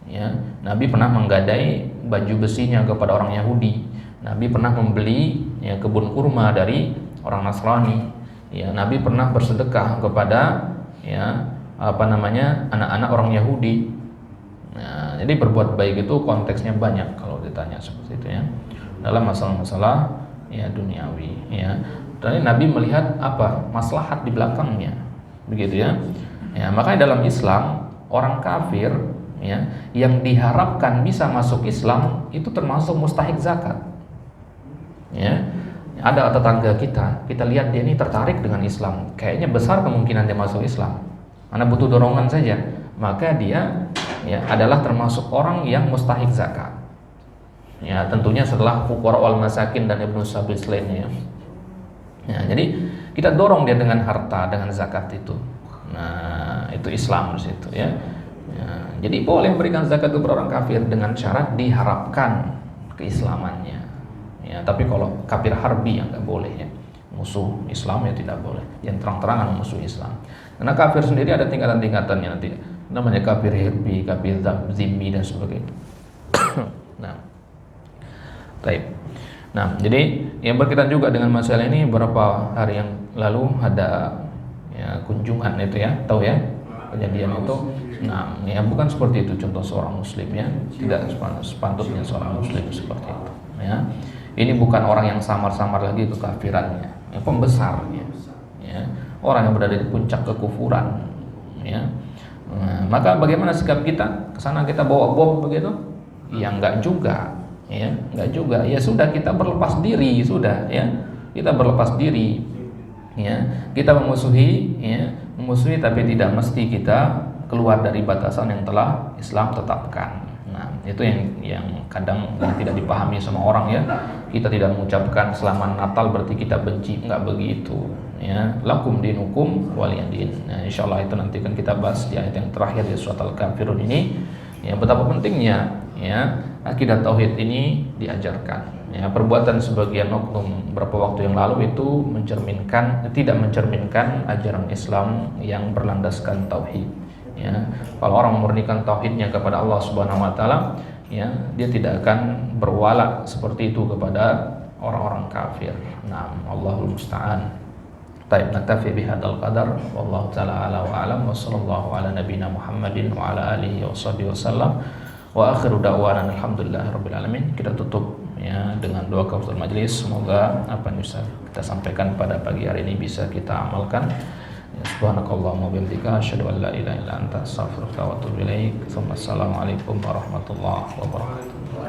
Speaker 1: Ya, Nabi pernah menggadai baju besinya kepada orang Yahudi. Nabi pernah membeli ya, kebun kurma dari orang Nasrani. Ya, Nabi pernah bersedekah kepada ya anak-anak orang Yahudi. Nah, jadi berbuat baik itu konteksnya banyak kalau ditanya seperti itu ya. Dalam masalah-masalah ya duniawi ya. Dan Nabi melihat apa? Maslahat di belakangnya. Begitu ya. Ya, makanya dalam Islam orang kafir ya yang diharapkan bisa masuk Islam itu termasuk mustahik zakat. Ya. Ada tetangga kita lihat dia ini tertarik dengan Islam. Kayaknya besar kemungkinan dia masuk Islam. Karena butuh dorongan saja, maka dia ya adalah termasuk orang yang mustahik zakat. Ya, tentunya setelah fuqara wal masakin dan ibnu sabil lainnya. Ya, jadi kita dorong dia dengan harta, dengan zakat itu. Nah, itu Islam di situ ya. Ya, jadi boleh memberikan zakat kepada orang kafir dengan syarat diharapkan keislamannya. Ya, tapi kalau kafir harbi yang nggak boleh ya. Musuh Islam ya tidak boleh. Yang terang-terangan musuh Islam. Karena kafir sendiri ada tingkatan-tingkatannya nanti. Namanya kafir harbi, kafir zimmi dan sebagainya. Baik. Nah, jadi yang berkaitan juga dengan masalah ini beberapa hari yang lalu ada ya, kunjungan itu ya, tahu ya kejadian itu. Nah, ya bukan seperti itu contoh seorang muslim ya, tidak sepatutnya seorang muslim seperti itu. Ya, ini bukan orang yang samar-samar lagi kekafirannya, ya, pembesarnya, ya, orang yang berada di puncak kekufuran. Ya, nah, maka bagaimana sikap kita? Kesana kita bawa bom begitu? Ya enggak juga. Ya, enggak juga. Ya sudah kita berlepas diri sudah ya. Kita berlepas diri. Ya, kita memusuhi ya, memusuhi tapi tidak mesti kita keluar dari batasan yang telah Islam tetapkan. Nah, itu yang kadang tidak dipahami sama orang ya. Kita tidak mengucapkan selamat Natal berarti kita benci, enggak begitu. Ya, lakum dinukum waliyadin. Nah, insyaallah itu nanti kan kita bahas di ayat yang terakhir di surat Al-Kafirun ini. Ya, betapa pentingnya ya akidah tauhid ini diajarkan. Ya, perbuatan sebagian oknum beberapa waktu yang lalu itu tidak mencerminkan ajaran Islam yang berlandaskan tauhid. Ya, kalau orang memurnikan tauhidnya kepada Allah Subhanahu wa taala, ya, dia tidak akan berwala seperti itu kepada orang-orang kafir. Nah, Allahul musta'an. Baik, naktafi bihadzal qadar wallahu taala ala wa alam wa sallallahu ala nabiyyina Muhammadin wa ala alihi wa sahbihi wasallam. Wa akhiru da'wana alhamdulillahirabbil alamin. Kita tutup ya dengan doa kafaratul majlis. Semoga apa yang bisa kita sampaikan pada pagi hari ini bisa kita amalkan. Ya, subhanakallahumma wa bihamdika asyhadu an la ilaha illa anta astaghfiruka wa atubu ilaik. Assalamualaikum warahmatullahi wabarakatuh.